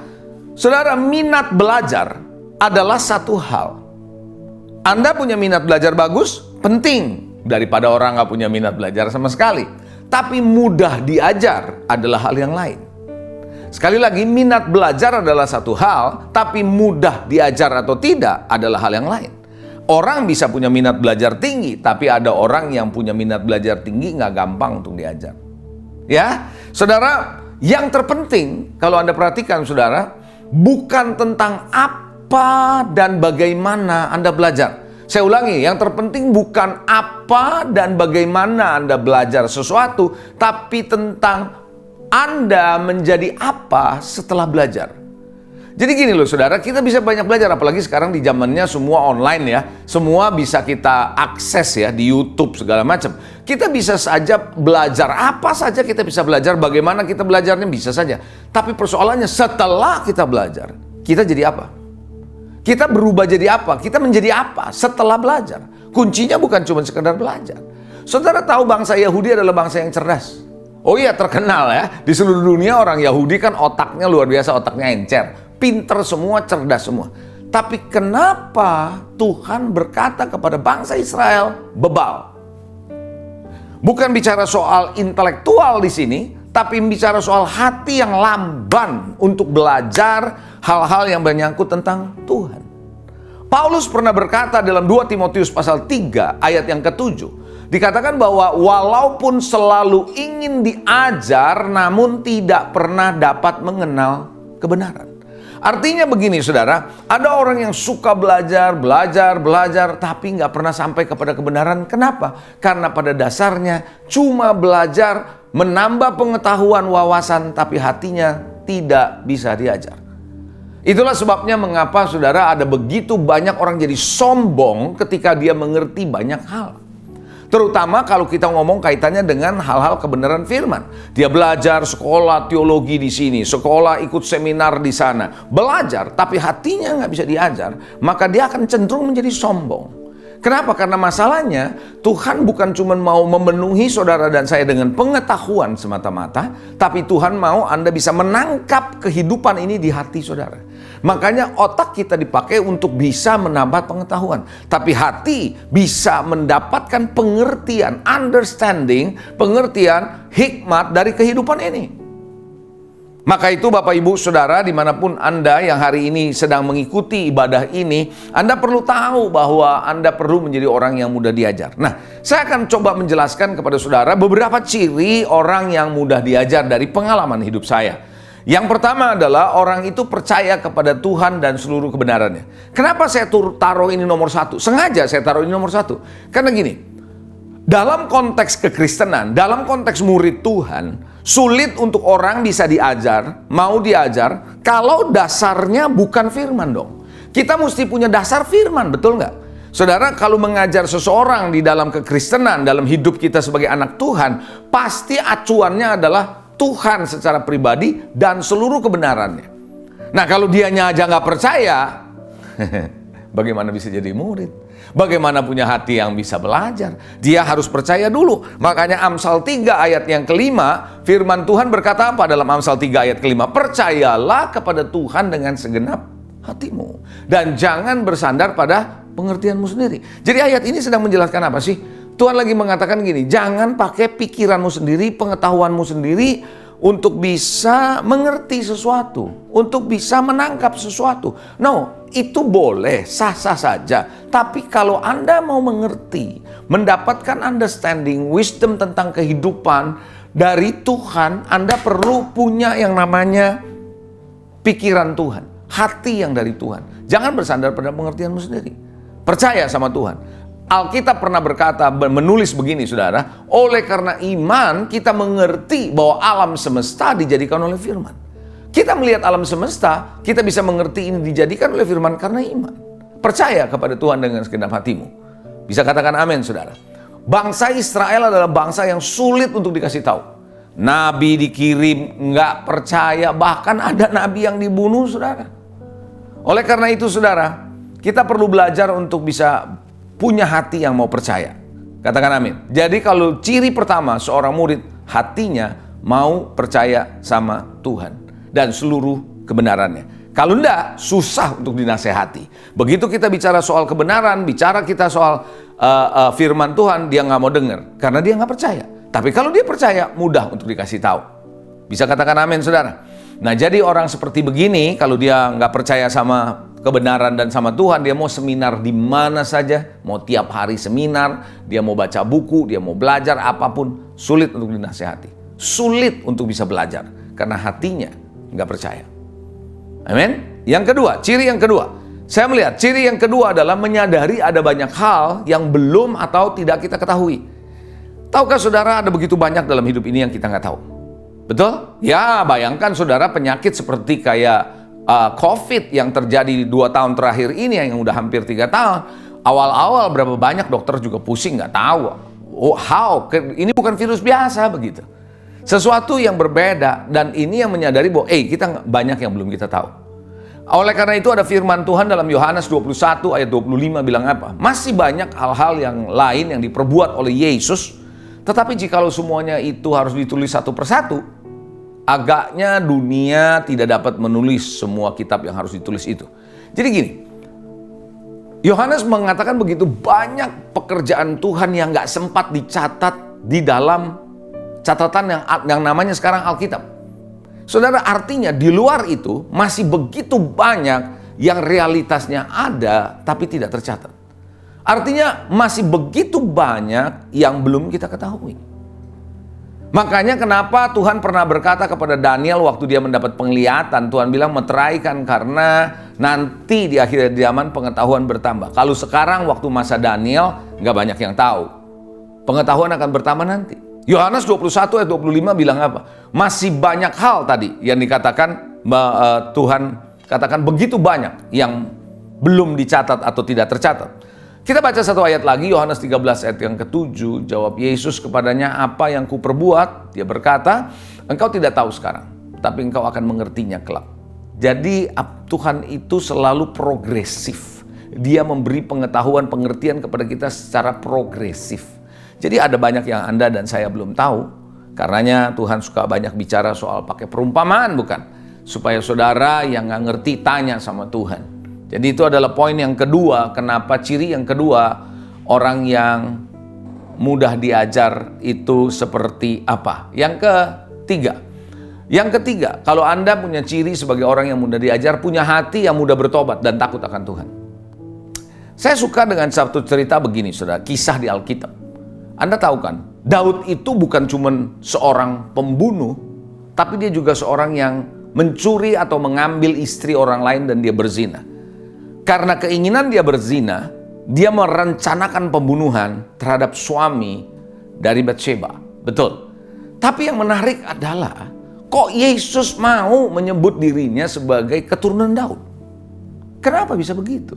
saudara, minat belajar adalah satu hal. Anda punya minat belajar bagus, penting daripada orang nggak punya minat belajar sama sekali. Tapi mudah diajar adalah hal yang lain. Sekali lagi, minat belajar adalah satu hal, tapi mudah diajar atau tidak adalah hal yang lain. Orang bisa punya minat belajar tinggi, tapi ada orang yang punya minat belajar tinggi nggak gampang untuk diajar. Ya, saudara, yang terpenting kalau Anda perhatikan saudara, bukan tentang apa dan bagaimana Anda belajar. Saya ulangi, yang terpenting bukan apa dan bagaimana Anda belajar sesuatu, tapi tentang Anda menjadi apa setelah belajar. Jadi gini loh saudara, kita bisa banyak belajar, apalagi sekarang di zamannya semua online ya. Semua bisa kita akses ya di YouTube segala macam. Kita bisa saja belajar, apa saja kita bisa belajar, bagaimana kita belajarnya bisa saja. Tapi persoalannya setelah kita belajar, kita jadi apa? Kita berubah jadi apa? Kita menjadi apa setelah belajar? Kuncinya bukan cuma sekedar belajar. Saudara tahu bangsa Yahudi adalah bangsa yang cerdas. Oh iya, terkenal ya. Di seluruh dunia orang Yahudi kan otaknya luar biasa, otaknya encer. Pinter semua, cerdas semua. Tapi kenapa Tuhan berkata kepada bangsa Israel, bebal? Bukan bicara soal intelektual di sini, tapi bicara soal hati yang lamban untuk belajar hal-hal yang menyangkut tentang Tuhan. Paulus pernah berkata dalam 2 Timotius pasal 3 ayat yang ke-7. Dikatakan bahwa walaupun selalu ingin diajar, namun tidak pernah dapat mengenal kebenaran. Artinya begini saudara, ada orang yang suka belajar, tapi nggak pernah sampai kepada kebenaran. Kenapa? Karena pada dasarnya cuma belajar, menambah pengetahuan, wawasan, tapi hatinya tidak bisa diajar. Itulah sebabnya mengapa saudara ada begitu banyak orang jadi sombong ketika dia mengerti banyak hal. Terutama kalau kita ngomong kaitannya dengan hal-hal kebenaran firman. Dia belajar sekolah teologi di sini, sekolah ikut seminar di sana. Belajar, tapi hatinya nggak bisa diajar. Maka dia akan cenderung menjadi sombong. Kenapa? Karena masalahnya Tuhan bukan cuma mau memenuhi saudara dan saya dengan pengetahuan semata-mata. Tapi Tuhan mau Anda bisa menangkap kehidupan ini di hati saudara. Makanya otak kita dipakai untuk bisa menambah pengetahuan. Tapi hati bisa mendapatkan pengertian, understanding, pengertian, hikmat dari kehidupan ini. Maka itu Bapak Ibu Saudara dimanapun Anda yang hari ini sedang mengikuti ibadah ini, Anda perlu tahu bahwa Anda perlu menjadi orang yang mudah diajar. Nah, saya akan coba menjelaskan kepada saudara beberapa ciri orang yang mudah diajar dari pengalaman hidup saya. Yang pertama adalah orang itu percaya kepada Tuhan dan seluruh kebenarannya. Kenapa saya taruh ini nomor 1? Sengaja saya taruh ini nomor 1. Karena gini, dalam konteks kekristenan, dalam konteks murid Tuhan, sulit untuk orang bisa diajar, mau diajar, kalau dasarnya bukan firman dong. Kita mesti punya dasar firman, betul nggak? Saudara, kalau mengajar seseorang di dalam kekristenan, dalam hidup kita sebagai anak Tuhan, pasti acuannya adalah Tuhan secara pribadi dan seluruh kebenarannya. Nah, kalau dianya aja nggak percaya, bagaimana bisa jadi murid? Bagaimana punya hati yang bisa belajar? Dia harus percaya dulu. Makanya Amsal 3 ayat yang kelima, firman Tuhan berkata apa dalam Amsal 3 ayat kelima? Percayalah kepada Tuhan dengan segenap hatimu. Dan jangan bersandar pada pengertianmu sendiri. Jadi ayat ini sedang menjelaskan apa sih? Tuhan lagi mengatakan gini, jangan pakai pikiranmu sendiri, pengetahuanmu sendiri untuk bisa mengerti sesuatu, untuk bisa menangkap sesuatu. No, itu boleh, sah-sah saja. Tapi kalau Anda mau mengerti, mendapatkan understanding, wisdom tentang kehidupan dari Tuhan, Anda perlu punya yang namanya pikiran Tuhan, hati yang dari Tuhan. Jangan bersandar pada pengertianmu sendiri. Percaya sama Tuhan. Alkitab pernah berkata, menulis begini saudara, oleh karena iman kita mengerti bahwa alam semesta dijadikan oleh firman. Kita melihat alam semesta, kita bisa mengerti ini dijadikan oleh firman karena iman. Percaya kepada Tuhan dengan segenap hatimu. Bisa katakan amin saudara. Bangsa Israel adalah bangsa yang sulit untuk dikasih tahu. Nabi dikirim, nggak percaya, bahkan ada nabi yang dibunuh saudara. Oleh karena itu saudara, kita perlu belajar untuk bisa punya hati yang mau percaya. Katakan amin. Jadi kalau ciri pertama seorang murid, hatinya mau percaya sama Tuhan dan seluruh kebenarannya. Kalau enggak, susah untuk dinasehati. Begitu kita bicara soal kebenaran, bicara kita soal firman Tuhan, dia nggak mau dengar karena dia nggak percaya. Tapi kalau dia percaya, mudah untuk dikasih tahu. Bisa katakan amin saudara. Nah jadi orang seperti begini, kalau dia nggak percaya sama kebenaran dan sama Tuhan, dia mau seminar di mana saja, mau tiap hari seminar, dia mau baca buku, dia mau belajar apapun, sulit untuk dinasehati. Sulit untuk bisa belajar, karena hatinya nggak percaya. Amin. Yang kedua, ciri yang kedua. Saya melihat ciri yang kedua adalah menyadari ada banyak hal yang belum atau tidak kita ketahui. Tahukah saudara ada begitu banyak dalam hidup ini yang kita nggak tahu? Betul? Ya bayangkan saudara penyakit seperti kayak COVID yang terjadi 2 tahun terakhir ini yang udah hampir 3 tahun. Awal-awal berapa banyak dokter juga pusing nggak tahu. Ini bukan virus biasa begitu. Sesuatu yang berbeda dan ini yang menyadari bahwa kita banyak yang belum kita tahu. Oleh karena itu ada firman Tuhan dalam Yohanes 21 ayat 25 bilang apa? Masih banyak hal-hal yang lain yang diperbuat oleh Yesus, tetapi jikalau semuanya itu harus ditulis satu persatu, agaknya dunia tidak dapat menulis semua kitab yang harus ditulis itu. Jadi gini, Yohanes mengatakan begitu banyak pekerjaan Tuhan yang gak sempat dicatat di dalam catatan yang namanya sekarang Alkitab. Saudara, artinya di luar itu masih begitu banyak yang realitasnya ada tapi tidak tercatat. Artinya masih begitu banyak yang belum kita ketahui. Makanya kenapa Tuhan pernah berkata kepada Daniel waktu dia mendapat penglihatan, Tuhan bilang meteraikan karena nanti di akhir zaman pengetahuan bertambah. Kalau sekarang waktu masa Daniel nggak banyak yang tahu. Pengetahuan akan bertambah nanti. Yohanes 21 ayat 25 bilang apa? Masih banyak hal tadi yang dikatakan Tuhan katakan begitu banyak yang belum dicatat atau tidak tercatat. Kita baca satu ayat lagi, Yohanes 13 ayat yang ke-7, jawab Yesus kepadanya, apa yang kuperbuat? Dia berkata, engkau tidak tahu sekarang, tapi engkau akan mengertinya kelak. Jadi Tuhan itu selalu progresif. Dia memberi pengetahuan, pengertian kepada kita secara progresif. Jadi ada banyak yang Anda dan saya belum tahu. Karenanya Tuhan suka banyak bicara soal pakai perumpamaan, bukan? Supaya saudara yang nggak ngerti tanya sama Tuhan. Jadi itu adalah poin yang kedua. Kenapa ciri yang kedua, orang yang mudah diajar itu seperti apa? Yang ketiga, kalau Anda punya ciri sebagai orang yang mudah diajar, punya hati yang mudah bertobat dan takut akan Tuhan. Saya suka dengan satu cerita begini, saudara, kisah di Alkitab. Anda tahu kan, Daud itu bukan cuma seorang pembunuh, tapi dia juga seorang yang mencuri atau mengambil istri orang lain dan dia berzina. Karena keinginan dia berzina, dia merencanakan pembunuhan terhadap suami dari Batsheba. Betul. Tapi yang menarik adalah, kok Yesus mau menyebut dirinya sebagai keturunan Daud? Kenapa bisa begitu?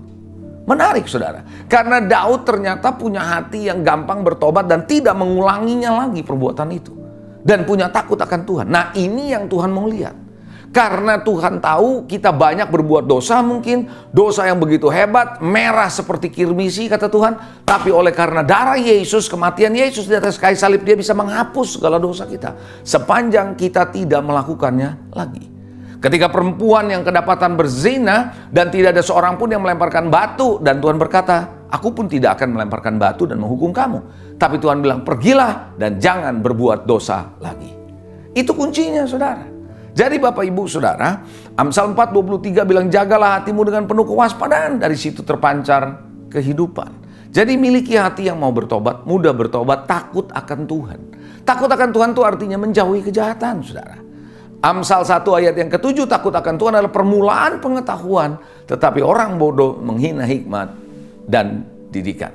Menarik saudara, karena Daud ternyata punya hati yang gampang bertobat dan tidak mengulanginya lagi perbuatan itu. Dan punya takut akan Tuhan. Nah ini yang Tuhan mau lihat. Karena Tuhan tahu kita banyak berbuat dosa mungkin. Dosa yang begitu hebat, merah seperti kirmisi kata Tuhan. Tapi oleh karena darah Yesus, kematian Yesus di atas kayu salib, dia bisa menghapus segala dosa kita. Sepanjang kita tidak melakukannya lagi. Ketika perempuan yang kedapatan berzina dan tidak ada seorang pun yang melemparkan batu, dan Tuhan berkata, aku pun tidak akan melemparkan batu dan menghukum kamu. Tapi Tuhan bilang, pergilah dan jangan berbuat dosa lagi. Itu kuncinya, saudara. Jadi Bapak Ibu Saudara, Amsal 4:23 bilang, jagalah hatimu dengan penuh kewaspadaan, dari situ terpancar kehidupan. Jadi miliki hati yang mau bertobat, mudah bertobat, takut akan Tuhan. Takut akan Tuhan itu artinya menjauhi kejahatan, saudara. Amsal 1 ayat yang ke-7, takut akan Tuhan adalah permulaan pengetahuan, tetapi orang bodoh menghina hikmat dan didikan.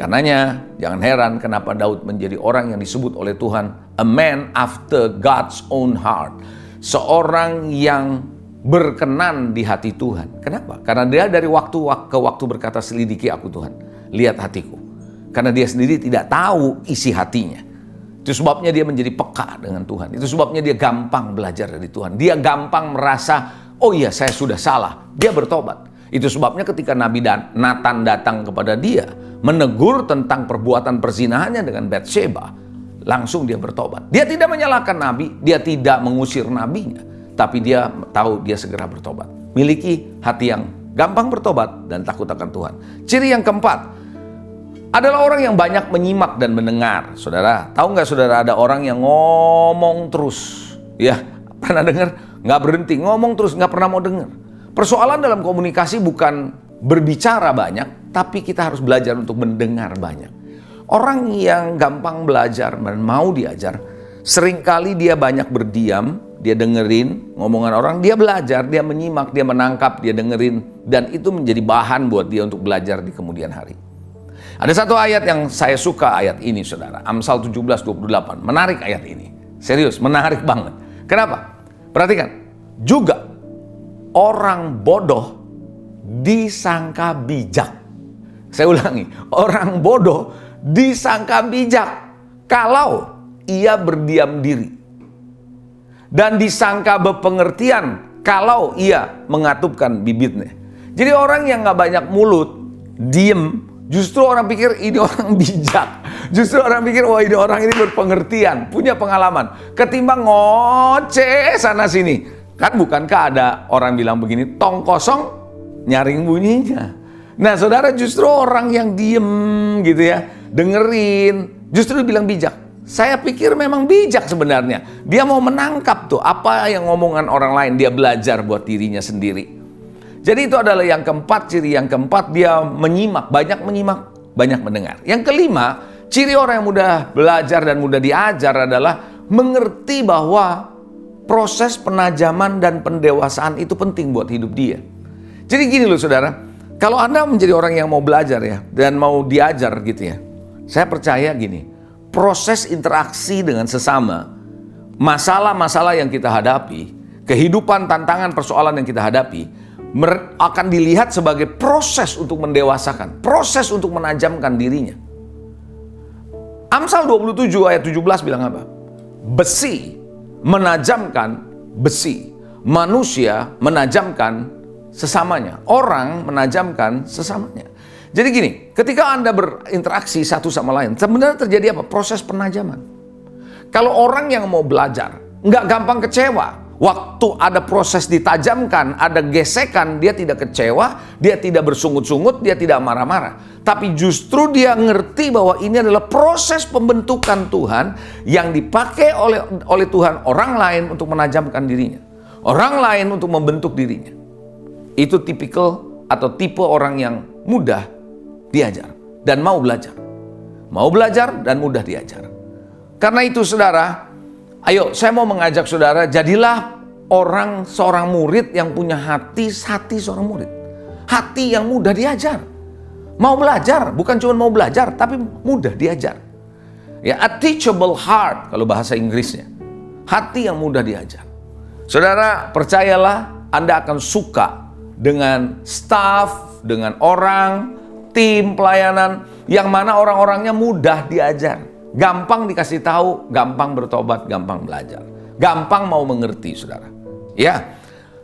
Karenanya jangan heran kenapa Daud menjadi orang yang disebut oleh Tuhan a man after God's own heart. Seorang yang berkenan di hati Tuhan. Kenapa? Karena dia dari waktu ke waktu berkata, selidiki aku Tuhan, lihat hatiku. Karena dia sendiri tidak tahu isi hatinya. Itu sebabnya dia menjadi peka dengan Tuhan. Itu sebabnya dia gampang belajar dari Tuhan. Dia gampang merasa, oh iya saya sudah salah. Dia bertobat. Itu sebabnya ketika Nabi Nathan datang kepada dia, menegur tentang perbuatan perzinahannya dengan Batsheba, langsung dia bertobat. Dia tidak menyalahkan Nabi, dia tidak mengusir nabinya, tapi dia tahu dia segera bertobat. Miliki hati yang gampang bertobat dan takut akan Tuhan. Ciri yang keempat adalah orang yang banyak menyimak dan mendengar. Saudara, tahu nggak saudara, ada orang yang ngomong terus. Ya, pernah dengar? Nggak berhenti, ngomong terus, nggak pernah mau dengar. Persoalan dalam komunikasi bukan berbicara banyak, tapi kita harus belajar untuk mendengar banyak. Orang yang gampang belajar dan mau diajar, seringkali dia banyak berdiam, dia dengerin ngomongan orang, dia belajar, dia menyimak, dia menangkap, dia dengerin, dan itu menjadi bahan buat dia untuk belajar di kemudian hari. Ada satu ayat yang saya suka ayat ini, saudara. Amsal 17:28. Menarik ayat ini. Serius, menarik banget. Kenapa? Perhatikan. Juga orang bodoh disangka bijak. Saya ulangi. Orang bodoh disangka bijak kalau ia berdiam diri. Dan disangka berpengertian kalau ia mengatupkan bibitnya. Jadi orang yang gak banyak mulut, diem, justru orang pikir ini orang bijak. Justru orang pikir, wah ini orang ini berpengertian, punya pengalaman. Ketimbang ngoceh sana sini. Kan bukankah ada orang bilang begini, tong kosong nyaring bunyinya. Nah saudara, justru orang yang diem gitu ya, dengerin, justru bilang bijak. Saya pikir memang bijak sebenarnya. Dia mau menangkap tuh apa yang ngomongan orang lain, dia belajar buat dirinya sendiri. Jadi itu adalah yang keempat, ciri yang keempat, dia menyimak, banyak mendengar. Yang kelima, ciri orang yang mudah belajar dan mudah diajar adalah mengerti bahwa proses penajaman dan pendewasaan itu penting buat hidup dia. Jadi gini loh saudara, kalau Anda menjadi orang yang mau belajar ya, dan mau diajar gitu ya, saya percaya gini, proses interaksi dengan sesama, masalah-masalah yang kita hadapi, kehidupan, tantangan, persoalan yang kita hadapi, akan dilihat sebagai proses untuk mendewasakan, proses untuk menajamkan dirinya. Amsal 27 ayat 17 bilang apa? Besi menajamkan besi, manusia menajamkan sesamanya, orang menajamkan sesamanya. Jadi gini, ketika Anda berinteraksi satu sama lain, sebenarnya terjadi apa? Proses penajaman. Kalau orang yang mau belajar, nggak gampang kecewa. Waktu ada proses ditajamkan, ada gesekan, dia tidak kecewa, dia tidak bersungut-sungut, dia tidak marah-marah. Tapi justru dia ngerti bahwa ini adalah proses pembentukan Tuhan yang dipakai oleh Tuhan orang lain untuk menajamkan dirinya. Orang lain untuk membentuk dirinya. Itu tipikal atau tipe orang yang mudah diajar dan mau belajar. Mau belajar dan mudah diajar. Karena itu saudara, ayo saya mau mengajak saudara, jadilah seorang murid yang punya hati seorang murid. Hati yang mudah diajar. Mau belajar, bukan cuma mau belajar, tapi mudah diajar. Ya, a teachable heart kalau bahasa Inggrisnya. Hati yang mudah diajar. Saudara, percayalah Anda akan suka dengan staff, dengan orang, tim pelayanan yang mana orang-orangnya mudah diajar. Gampang dikasih tahu, gampang bertobat, gampang belajar. Gampang mau mengerti, saudara. Ya.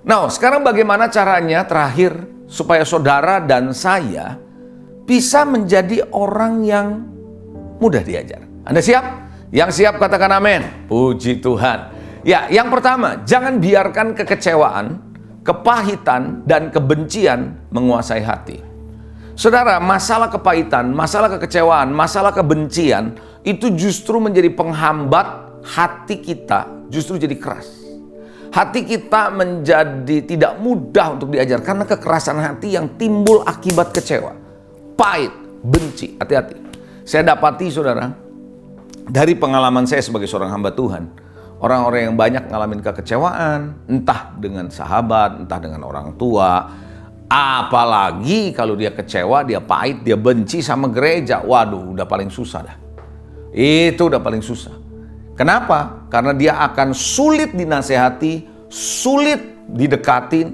Nah, sekarang bagaimana caranya terakhir supaya saudara dan saya bisa menjadi orang yang mudah diajar? Anda siap? Yang siap katakan amin. Puji Tuhan. Ya, yang pertama, jangan biarkan kekecewaan, kepahitan, dan kebencian menguasai hati. Saudara, masalah kepahitan, masalah kekecewaan, masalah kebencian itu justru menjadi penghambat hati kita justru jadi keras. Hati kita menjadi tidak mudah untuk diajar karena kekerasan hati yang timbul akibat kecewa, pahit, benci. Hati-hati. Saya dapati saudara, dari pengalaman saya sebagai seorang hamba Tuhan, orang-orang yang banyak ngalamin kekecewaan, entah dengan sahabat, entah dengan orang tua, apalagi kalau dia kecewa, dia pahit, dia benci sama gereja, waduh udah paling susah dah. Itu udah paling susah. Kenapa? Karena dia akan sulit dinasehati, sulit didekatin,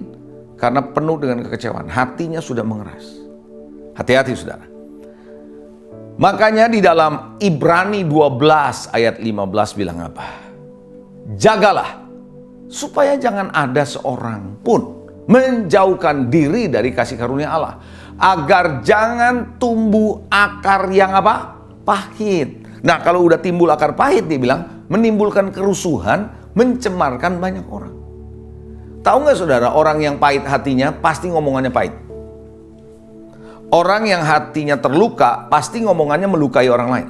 karena penuh dengan kekecewaan. Hatinya sudah mengeras. Hati-hati saudara. Makanya di dalam Ibrani 12 ayat 15 bilang apa? Jagalah supaya jangan ada seorang pun menjauhkan diri dari kasih karunia Allah, agar jangan tumbuh akar yang apa? Pahit. Nah, kalau udah timbul akar pahit, dia bilang menimbulkan kerusuhan, mencemarkan banyak orang. Tahu nggak saudara, orang yang pahit hatinya pasti ngomongannya pahit. Orang yang hatinya terluka pasti ngomongannya melukai orang lain.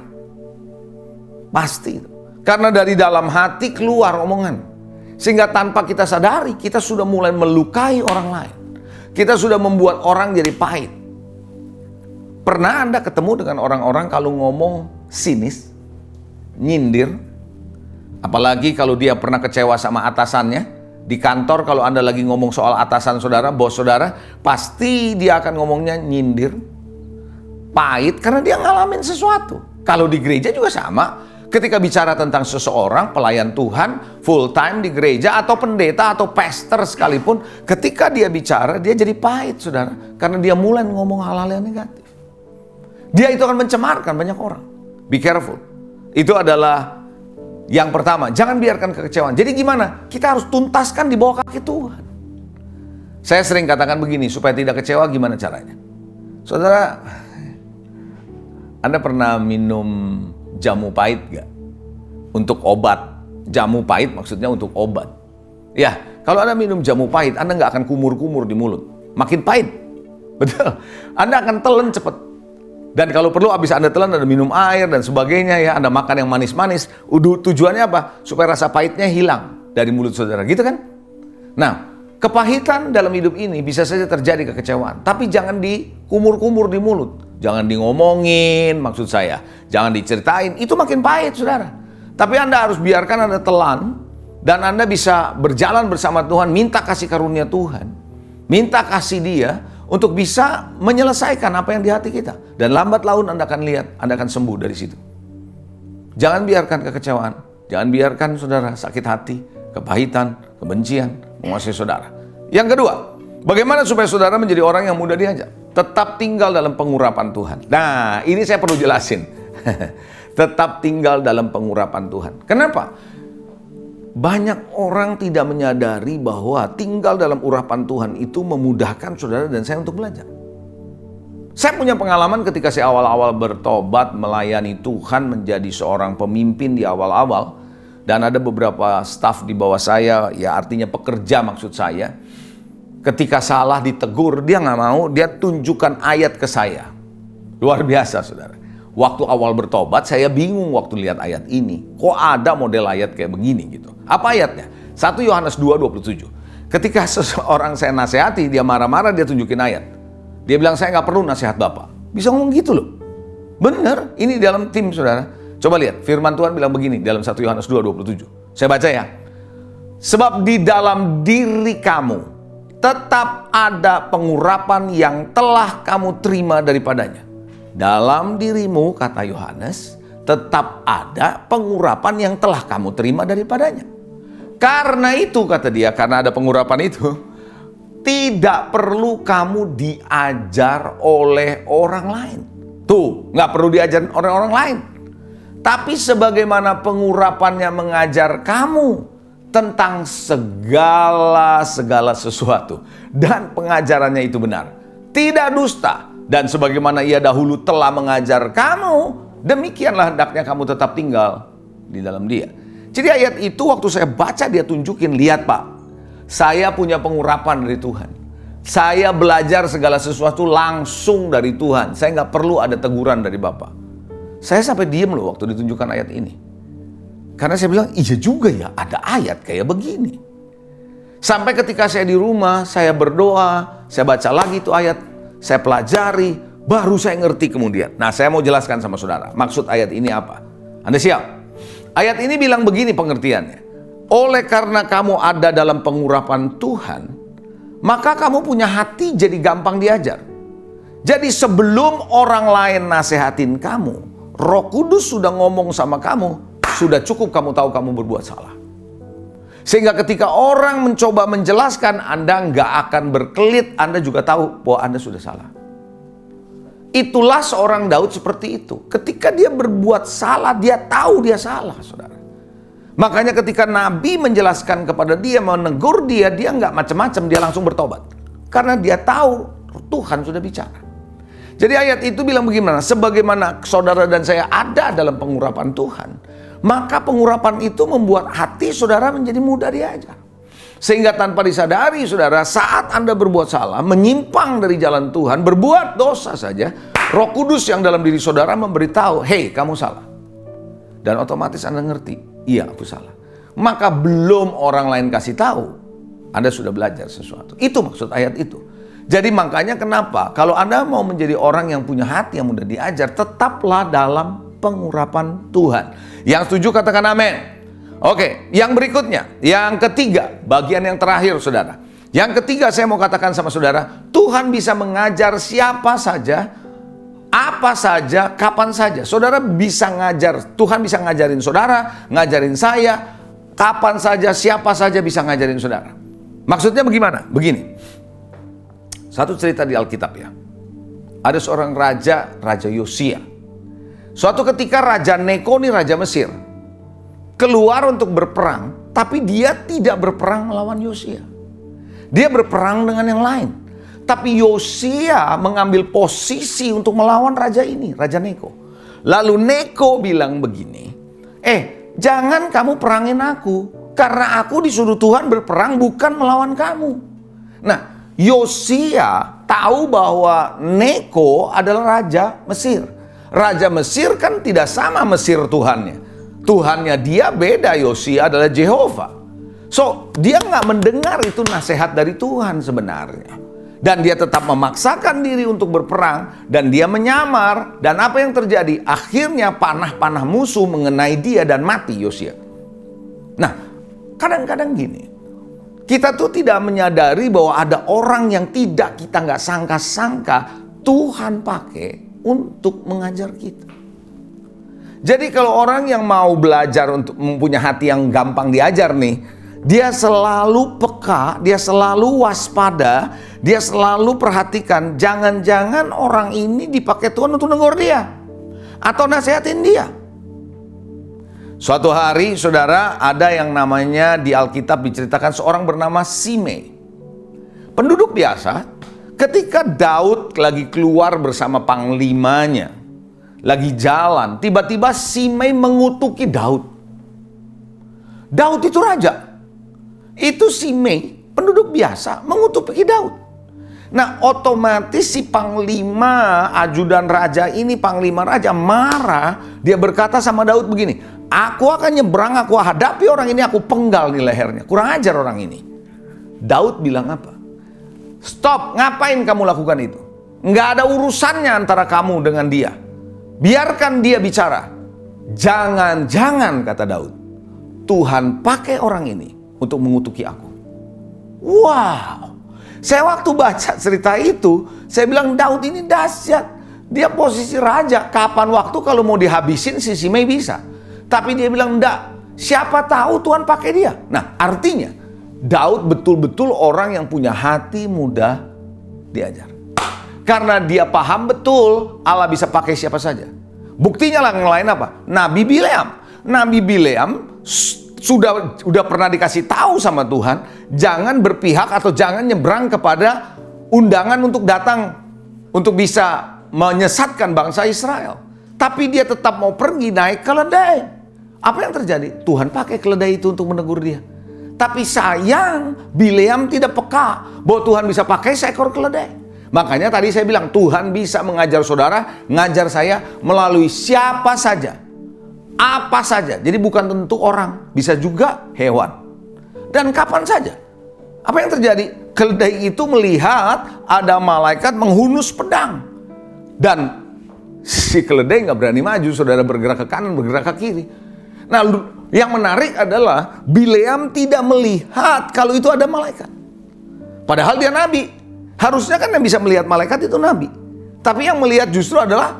Pasti. Karena dari dalam hati keluar omongan. Sehingga tanpa kita sadari, kita sudah mulai melukai orang lain. Kita sudah membuat orang jadi pahit. Pernah Anda ketemu dengan orang-orang kalau ngomong sinis, nyindir, apalagi kalau dia pernah kecewa sama atasannya. Di kantor kalau Anda lagi ngomong soal atasan saudara, bos saudara, pasti dia akan ngomongnya nyindir, pahit, karena dia ngalamin sesuatu. Kalau di gereja juga sama, ketika bicara tentang seseorang, pelayan Tuhan, full time di gereja, atau pendeta, atau pastor sekalipun, ketika dia bicara, dia jadi pahit saudara, karena dia mulai ngomong hal-hal yang negatif. Dia itu akan mencemarkan banyak orang. Be careful. Itu adalah yang pertama. Jangan biarkan kekecewaan. Jadi gimana? Kita harus tuntaskan di bawah kaki Tuhan. Saya sering katakan begini, supaya tidak kecewa gimana caranya? Saudara, Anda pernah minum jamu pahit gak? Untuk obat. Jamu pahit maksudnya untuk obat. Ya, kalau Anda minum jamu pahit, Anda nggak akan kumur-kumur di mulut. Makin pahit. Betul. Anda akan telan cepat. Dan kalau perlu habis Anda telan, Anda minum air dan sebagainya ya, Anda makan yang manis-manis. Tujuannya apa? Supaya rasa pahitnya hilang dari mulut saudara, gitu kan? Nah, kepahitan dalam hidup ini bisa saja terjadi kekecewaan, tapi jangan dikumur-kumur di mulut. Jangan di ngomongin, maksud saya. Jangan diceritain, itu makin pahit saudara. Tapi Anda harus biarkan Anda telan, dan Anda bisa berjalan bersama Tuhan, minta kasih karunia Tuhan. Minta kasih Dia, untuk bisa menyelesaikan apa yang di hati kita. Dan lambat laun Anda akan lihat, Anda akan sembuh dari situ. Jangan biarkan kekecewaan, jangan biarkan saudara sakit hati, kepahitan, kebencian menguasai saudara. Yang kedua, bagaimana supaya saudara menjadi orang yang mudah diajar? Tetap tinggal dalam pengurapan Tuhan. Nah, ini saya perlu jelasin. Tetap tinggal dalam pengurapan Tuhan. Kenapa? Banyak orang tidak menyadari bahwa tinggal dalam urapan Tuhan itu memudahkan saudara dan saya untuk belajar. Saya punya pengalaman ketika saya awal-awal bertobat, melayani Tuhan, menjadi seorang pemimpin di awal-awal. Dan ada beberapa staf di bawah saya, ya artinya pekerja maksud saya. Ketika salah ditegur, dia nggak mau, dia tunjukkan ayat ke saya. Luar biasa saudara. Waktu awal bertobat, saya bingung waktu lihat ayat ini. Kok ada model ayat kayak begini gitu. Apa ayatnya? 1 Yohanes 2:27. Ketika seseorang saya nasihati, dia marah-marah, dia tunjukin ayat. Dia bilang, saya nggak perlu nasihat Bapak. Bisa ngomong gitu loh. Bener, ini dalam tim saudara. Coba lihat, firman Tuhan bilang begini dalam 1 Yohanes 2:27. Saya baca ya. Sebab di dalam diri kamu tetap ada pengurapan yang telah kamu terima daripadanya. Dalam dirimu, kata Yohanes, tetap ada pengurapan yang telah kamu terima daripadanya. Karena itu, kata dia, karena ada pengurapan itu, tidak perlu kamu diajar oleh orang lain. Tuh, nggak perlu diajar oleh orang lain. Tapi sebagaimana pengurapannya mengajar kamu tentang segala sesuatu. Dan pengajarannya itu benar. Tidak dusta. Dan sebagaimana ia dahulu telah mengajar kamu, demikianlah hendaknya kamu tetap tinggal di dalam dia. Jadi ayat itu waktu saya baca dia tunjukin, lihat Pak, saya punya pengurapan dari Tuhan. Saya belajar segala sesuatu langsung dari Tuhan. Saya nggak perlu ada teguran dari Bapak. Saya sampai diem loh waktu ditunjukkan ayat ini. Karena saya bilang, iya juga ya, ada ayat kayak begini. Sampai ketika saya di rumah, saya berdoa, saya baca lagi itu ayat, saya pelajari, baru saya ngerti kemudian. Nah, saya mau jelaskan sama saudara, maksud ayat ini apa? Anda siap? Ayat ini bilang begini pengertiannya. Oleh karena kamu ada dalam pengurapan Tuhan, maka kamu punya hati jadi gampang diajar. Jadi sebelum orang lain nasehatin kamu, Roh Kudus sudah ngomong sama kamu, sudah cukup kamu tahu kamu berbuat salah. Sehingga ketika orang mencoba menjelaskan, Anda nggak akan berkelit, Anda juga tahu bahwa Anda sudah salah. Itulah seorang Daud seperti itu. Ketika dia berbuat salah, dia tahu dia salah, saudara. Makanya ketika Nabi menjelaskan kepada dia, menegur dia, dia nggak macam-macam, dia langsung bertobat. Karena dia tahu Tuhan sudah bicara. Jadi ayat itu bilang bagaimana? Sebagaimana saudara dan saya ada dalam pengurapan Tuhan, maka pengurapan itu membuat hati saudara menjadi mudah diajar. Sehingga tanpa disadari saudara, saat Anda berbuat salah, menyimpang dari jalan Tuhan, berbuat dosa saja, Roh Kudus yang dalam diri saudara memberitahu, hei kamu salah. Dan otomatis Anda ngerti, iya aku salah. Maka belum orang lain kasih tahu, Anda sudah belajar sesuatu. Itu maksud ayat itu. Jadi makanya kenapa kalau Anda mau menjadi orang yang punya hati yang mudah diajar, tetaplah dalam pengurapan Tuhan. Yang setuju katakan amin. Oke, yang berikutnya, yang ketiga, bagian yang terakhir saudara. Yang ketiga saya mau katakan sama saudara, Tuhan bisa mengajar siapa saja, apa saja, kapan saja. Saudara bisa ngajar, Tuhan bisa ngajarin saudara, ngajarin saya, kapan saja, siapa saja bisa ngajarin saudara. Maksudnya bagaimana? Begini. Satu cerita di Alkitab ya. Ada seorang raja, Raja Yosia. Suatu ketika Raja Neko ini Raja Mesir keluar untuk berperang, tapi dia tidak berperang melawan Yosia. Dia berperang dengan yang lain. Tapi Yosia mengambil posisi untuk melawan raja ini, Raja Neko. Lalu Neko bilang begini, jangan kamu perangin aku, karena aku disuruh Tuhan berperang bukan melawan kamu. Nah, Yosia tahu bahwa Neko adalah Raja Mesir. Raja Mesir kan tidak sama Mesir Tuhannya. Tuhannya dia beda, Yosia adalah Jehovah. So, dia nggak mendengar itu nasihat dari Tuhan sebenarnya. Dan dia tetap memaksakan diri untuk berperang. Dan dia menyamar. Dan apa yang terjadi? Akhirnya panah-panah musuh mengenai dia dan mati Yosia. Nah, kadang-kadang gini. Kita tuh tidak menyadari bahwa ada orang yang tidak kita nggak sangka-sangka Tuhan pakai untuk mengajar kita. Jadi kalau orang yang mau belajar untuk mempunyai hati yang gampang diajar nih, dia selalu peka, dia selalu waspada, dia selalu perhatikan jangan-jangan orang ini dipakai Tuhan untuk negur dia atau nasihatin dia. Suatu hari saudara, ada yang namanya di Alkitab diceritakan seorang bernama Simei. Penduduk biasa, ketika Daud lagi keluar bersama panglimanya, lagi jalan, tiba-tiba Simei mengutuki Daud. Daud itu raja. Itu Simei, penduduk biasa, mengutuki Daud. Nah, otomatis si panglima ajudan raja ini, panglima raja marah. Dia berkata sama Daud begini, aku akan nyebrang, aku hadapi orang ini, aku penggal nih lehernya. Kurang ajar orang ini. Daud bilang apa? Stop, ngapain kamu lakukan itu? Nggak ada urusannya antara kamu dengan dia. Biarkan dia bicara. Jangan-jangan, kata Daud, Tuhan pakai orang ini untuk mengutuki aku. Wow. Saya waktu baca cerita itu, saya bilang Daud ini dahsyat. Dia posisi raja, kapan waktu kalau mau dihabisin si Simei bisa. Tapi dia bilang enggak, siapa tahu Tuhan pakai dia. Nah, artinya Daud betul-betul orang yang punya hati mudah diajar. Karena dia paham betul Allah bisa pakai siapa saja. Buktinya lah yang lain apa? Nabi Bileam. Nabi Bileam sudah pernah dikasih tahu sama Tuhan, jangan berpihak atau jangan nyebrang kepada undangan untuk datang untuk bisa menyesatkan bangsa Israel. Tapi dia tetap mau pergi naik keledai. Apa yang terjadi? Tuhan pakai keledai itu untuk menegur dia. Tapi sayang, Bileam tidak peka bahwa Tuhan bisa pakai seekor keledai. Makanya tadi saya bilang Tuhan bisa mengajar saudara, ngajar saya melalui siapa saja. Apa saja. Jadi bukan tentu orang, bisa juga hewan. Dan kapan saja. Apa yang terjadi? Keledai itu melihat ada malaikat menghunus pedang. Dan si keledai nggak berani maju, saudara, bergerak ke kanan, bergerak ke kiri. Nah, yang menarik adalah Bileam tidak melihat kalau itu ada malaikat. Padahal dia nabi. Harusnya kan yang bisa melihat malaikat itu nabi. Tapi yang melihat justru adalah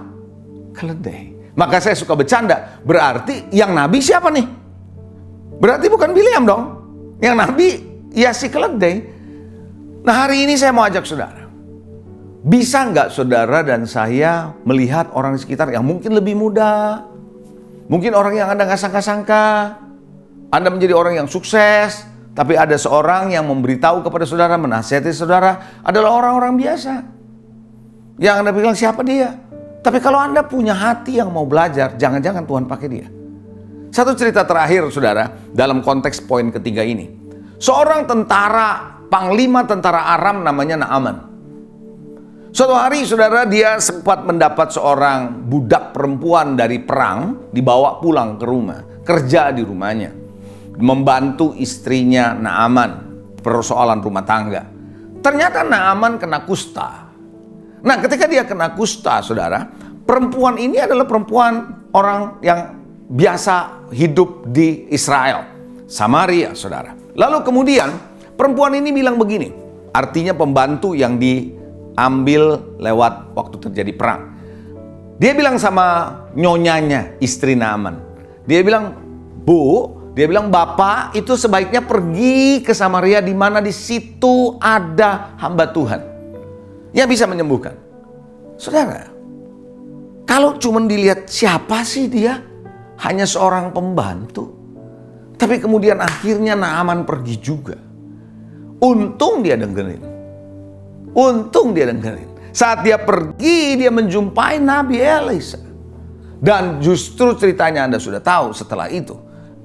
keledai. Maka saya suka bercanda. Berarti yang nabi siapa nih? Berarti bukan Bileam dong. Yang nabi ya si keledai. Nah, hari ini saya mau ajak saudara. Bisa nggak saudara dan saya melihat orang di sekitar yang mungkin lebih muda? Mungkin orang yang Anda nggak sangka-sangka. Anda menjadi orang yang sukses. Tapi ada seorang yang memberitahu kepada saudara, menasihati saudara adalah orang-orang biasa. Yang Anda bilang siapa dia? Tapi kalau Anda punya hati yang mau belajar, jangan-jangan Tuhan pakai dia. Satu cerita terakhir, saudara, dalam konteks poin ketiga ini. Seorang tentara, panglima tentara Aram namanya Naaman. Suatu hari, saudara, dia sempat mendapat seorang budak perempuan dari perang, dibawa pulang ke rumah, kerja di rumahnya, membantu istrinya Naaman, persoalan rumah tangga. Ternyata Naaman kena kusta. Nah, ketika dia kena kusta, saudara, perempuan ini adalah perempuan orang yang biasa hidup di Israel, Samaria, saudara. Lalu kemudian perempuan ini bilang begini, artinya pembantu yang diambil lewat waktu terjadi perang. Dia bilang sama nyonyanya, istri Naaman. Dia bilang, dia bilang, Bapak itu sebaiknya pergi ke Samaria, di mana di situ ada hamba Tuhan yang bisa menyembuhkan. Saudara, kalau cuma dilihat siapa sih dia? Hanya seorang pembantu. Tapi kemudian akhirnya Naaman pergi juga. Untung dia dengerin. Saat dia pergi, dia menjumpai Nabi Elisa. Dan justru ceritanya Anda sudah tahu setelah itu.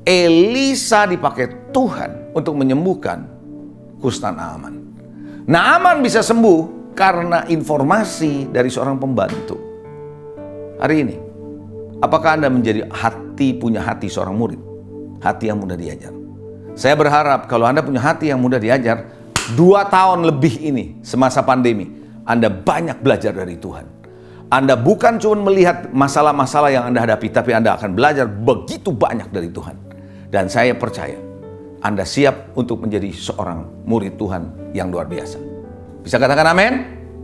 Elisa dipakai Tuhan untuk menyembuhkan kusta Naaman. Naaman bisa sembuh karena informasi dari seorang pembantu. Hari ini, apakah Anda punya hati seorang murid? Hati yang mudah diajar. Saya berharap kalau Anda punya hati yang mudah diajar, 2 tahun lebih ini, semasa pandemi, Anda banyak belajar dari Tuhan. Anda bukan cuma melihat masalah-masalah yang Anda hadapi, tapi Anda akan belajar begitu banyak dari Tuhan. Dan saya percaya, Anda siap untuk menjadi seorang murid Tuhan yang luar biasa. Bisa katakan amin?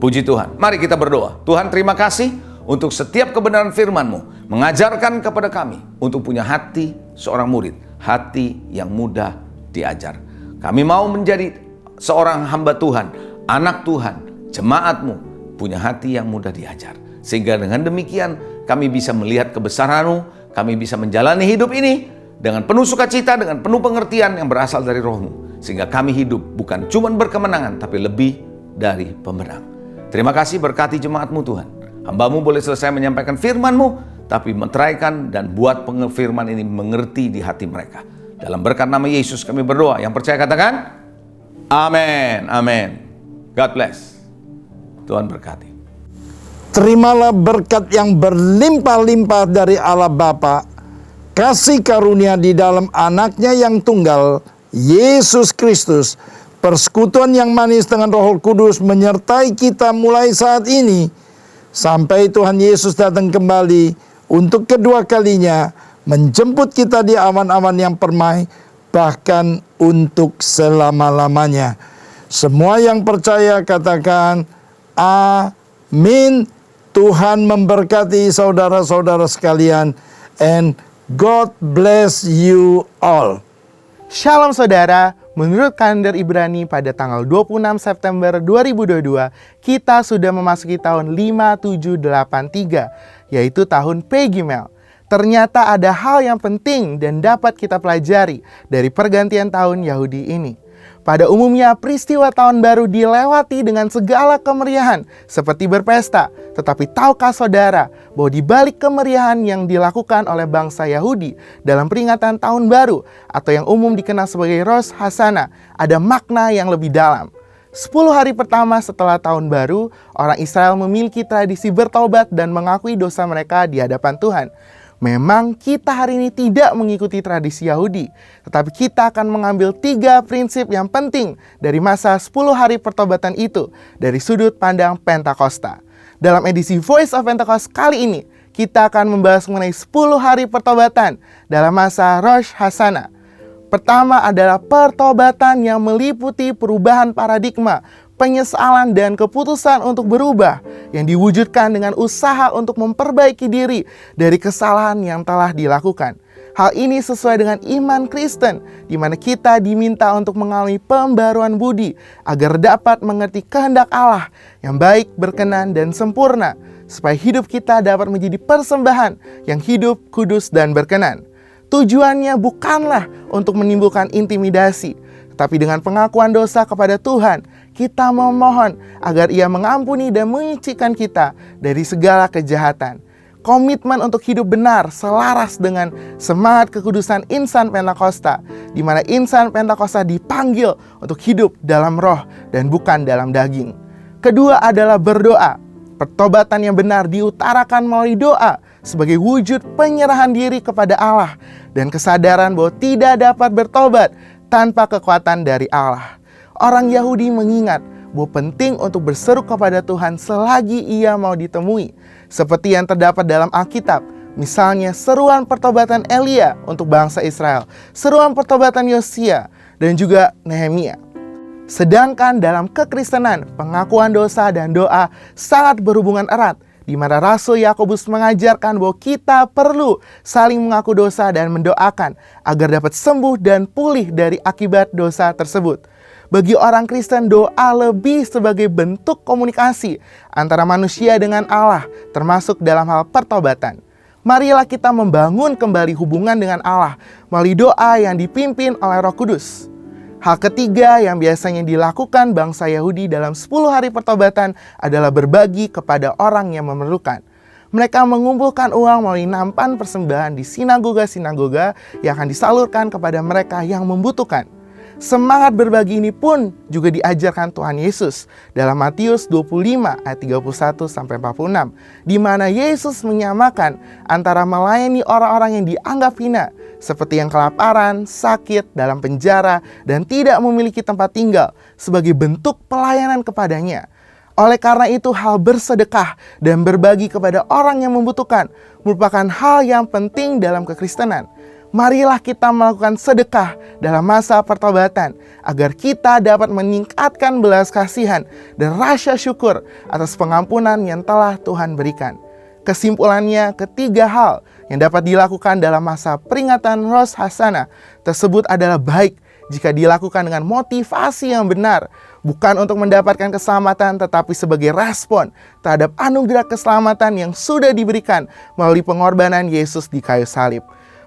Puji Tuhan. Mari kita berdoa. Tuhan, terima kasih untuk setiap kebenaran firman-Mu. Mengajarkan kepada kami untuk punya hati seorang murid. Hati yang mudah diajar. Kami mau menjadi seorang hamba Tuhan, anak Tuhan, jemaat-Mu. Punya hati yang mudah diajar. Sehingga dengan demikian kami bisa melihat kebesaran-Mu. Kami bisa menjalani hidup ini dengan penuh sukacita, dengan penuh pengertian yang berasal dari Roh-Mu. Sehingga kami hidup bukan cuma berkemenangan, tapi lebih dari pemenang. Terima kasih, berkati jemaat-Mu Tuhan. Hamba-Mu boleh selesai menyampaikan firman-Mu, tapi meteraikan dan buat firman ini mengerti di hati mereka. Dalam berkat nama Yesus kami berdoa. Yang percaya katakan, amin, amin. God bless. Tuhan berkati. Terimalah berkat yang berlimpah-limpah dari Allah Bapa, kasih karunia di dalam anaknya yang tunggal, Yesus Kristus, persekutuan yang manis dengan Roh Kudus menyertai kita mulai saat ini sampai Tuhan Yesus datang kembali untuk kedua kalinya, menjemput kita di awan-awan yang permai, bahkan untuk selama-lamanya. Semua yang percaya katakan amin. Tuhan memberkati saudara-saudara sekalian, and God bless you all. Shalom saudara, menurut kalender Ibrani pada tanggal 26 September 2022, kita sudah memasuki tahun 5783, yaitu tahun Pei Gimel. Ternyata ada hal yang penting dan dapat kita pelajari dari pergantian tahun Yahudi ini. Pada umumnya peristiwa tahun baru dilewati dengan segala kemeriahan seperti berpesta. Tetapi tahukah saudara bahwa di balik kemeriahan yang dilakukan oleh bangsa Yahudi dalam peringatan tahun baru atau yang umum dikenal sebagai Rosh Hashanah, ada makna yang lebih dalam. 10 hari pertama setelah tahun baru, orang Israel memiliki tradisi bertobat dan mengakui dosa mereka di hadapan Tuhan. Memang kita hari ini tidak mengikuti tradisi Yahudi, tetapi kita akan mengambil 3 prinsip yang penting dari masa 10 hari pertobatan itu dari sudut pandang Pentakosta. Dalam edisi Voice of Pentecost kali ini, kita akan membahas mengenai 10 hari pertobatan dalam masa Rosh Hashanah. Pertama adalah pertobatan yang meliputi perubahan paradigma, penyesalan dan keputusan untuk berubah yang diwujudkan dengan usaha untuk memperbaiki diri dari kesalahan yang telah dilakukan. Hal ini sesuai dengan iman Kristen, di mana kita diminta untuk mengalami pembaruan budi agar dapat mengerti kehendak Allah yang baik, berkenan, dan sempurna, supaya hidup kita dapat menjadi persembahan yang hidup, kudus, dan berkenan. Tujuannya bukanlah untuk menimbulkan intimidasi, tetapi dengan pengakuan dosa kepada Tuhan, kita memohon agar Ia mengampuni dan menyucikan kita dari segala kejahatan. Komitmen untuk hidup benar selaras dengan semangat kekudusan insan Pentakosta, di mana insan Pentakosta dipanggil untuk hidup dalam roh dan bukan dalam daging. Kedua adalah berdoa. Pertobatan yang benar diutarakan melalui doa sebagai wujud penyerahan diri kepada Allah dan kesadaran bahwa tidak dapat bertobat tanpa kekuatan dari Allah. Orang Yahudi mengingat bahwa penting untuk berseru kepada Tuhan selagi ia mau ditemui, seperti yang terdapat dalam Alkitab. Misalnya seruan pertobatan Elia untuk bangsa Israel, seruan pertobatan Yosia, dan juga Nehemia. Sedangkan dalam kekristenan, pengakuan dosa dan doa sangat berhubungan erat, di mana Rasul Yakobus mengajarkan bahwa kita perlu saling mengaku dosa dan mendoakan agar dapat sembuh dan pulih dari akibat dosa tersebut. Bagi orang Kristen, doa lebih sebagai bentuk komunikasi antara manusia dengan Allah, termasuk dalam hal pertobatan. Marilah kita membangun kembali hubungan dengan Allah melalui doa yang dipimpin oleh Roh Kudus. Hal ketiga yang biasanya dilakukan bangsa Yahudi dalam 10 hari pertobatan adalah berbagi kepada orang yang memerlukan. Mereka mengumpulkan uang melalui nampan persembahan di sinagoga-sinagoga yang akan disalurkan kepada mereka yang membutuhkan. Semangat berbagi ini pun juga diajarkan Tuhan Yesus dalam Matius 25 ayat 31-46, di mana Yesus menyamakan antara melayani orang-orang yang dianggap hina, seperti yang kelaparan, sakit, dalam penjara, dan tidak memiliki tempat tinggal, sebagai bentuk pelayanan kepadanya. Oleh karena itu, hal bersedekah dan berbagi kepada orang yang membutuhkan merupakan hal yang penting dalam kekristenan. Marilah kita melakukan sedekah dalam masa pertobatan agar kita dapat meningkatkan belas kasihan dan rasa syukur atas pengampunan yang telah Tuhan berikan. Kesimpulannya, ketiga hal yang dapat dilakukan dalam masa peringatan Rosh Hashanah tersebut adalah baik jika dilakukan dengan motivasi yang benar, bukan untuk mendapatkan keselamatan tetapi sebagai respon terhadap anugerah keselamatan yang sudah diberikan melalui pengorbanan Yesus di kayu salib.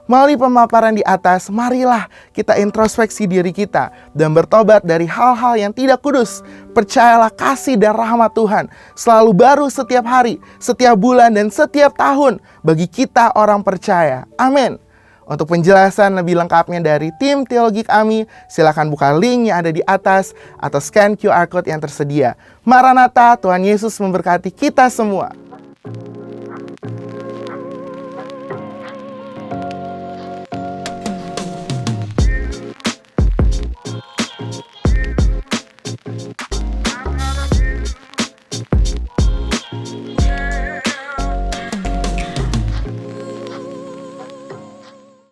Melalui pemaparan di atas, marilah kita introspeksi diri kita dan bertobat dari hal-hal yang tidak kudus. Percayalah kasih dan rahmat Tuhan selalu baru setiap hari, setiap bulan, dan setiap tahun bagi kita orang percaya. Amin. Untuk penjelasan lebih lengkapnya dari tim teologi kami, silakan buka link yang ada di atas atau scan QR Code yang tersedia. Maranatha, Tuhan Yesus memberkati kita semua.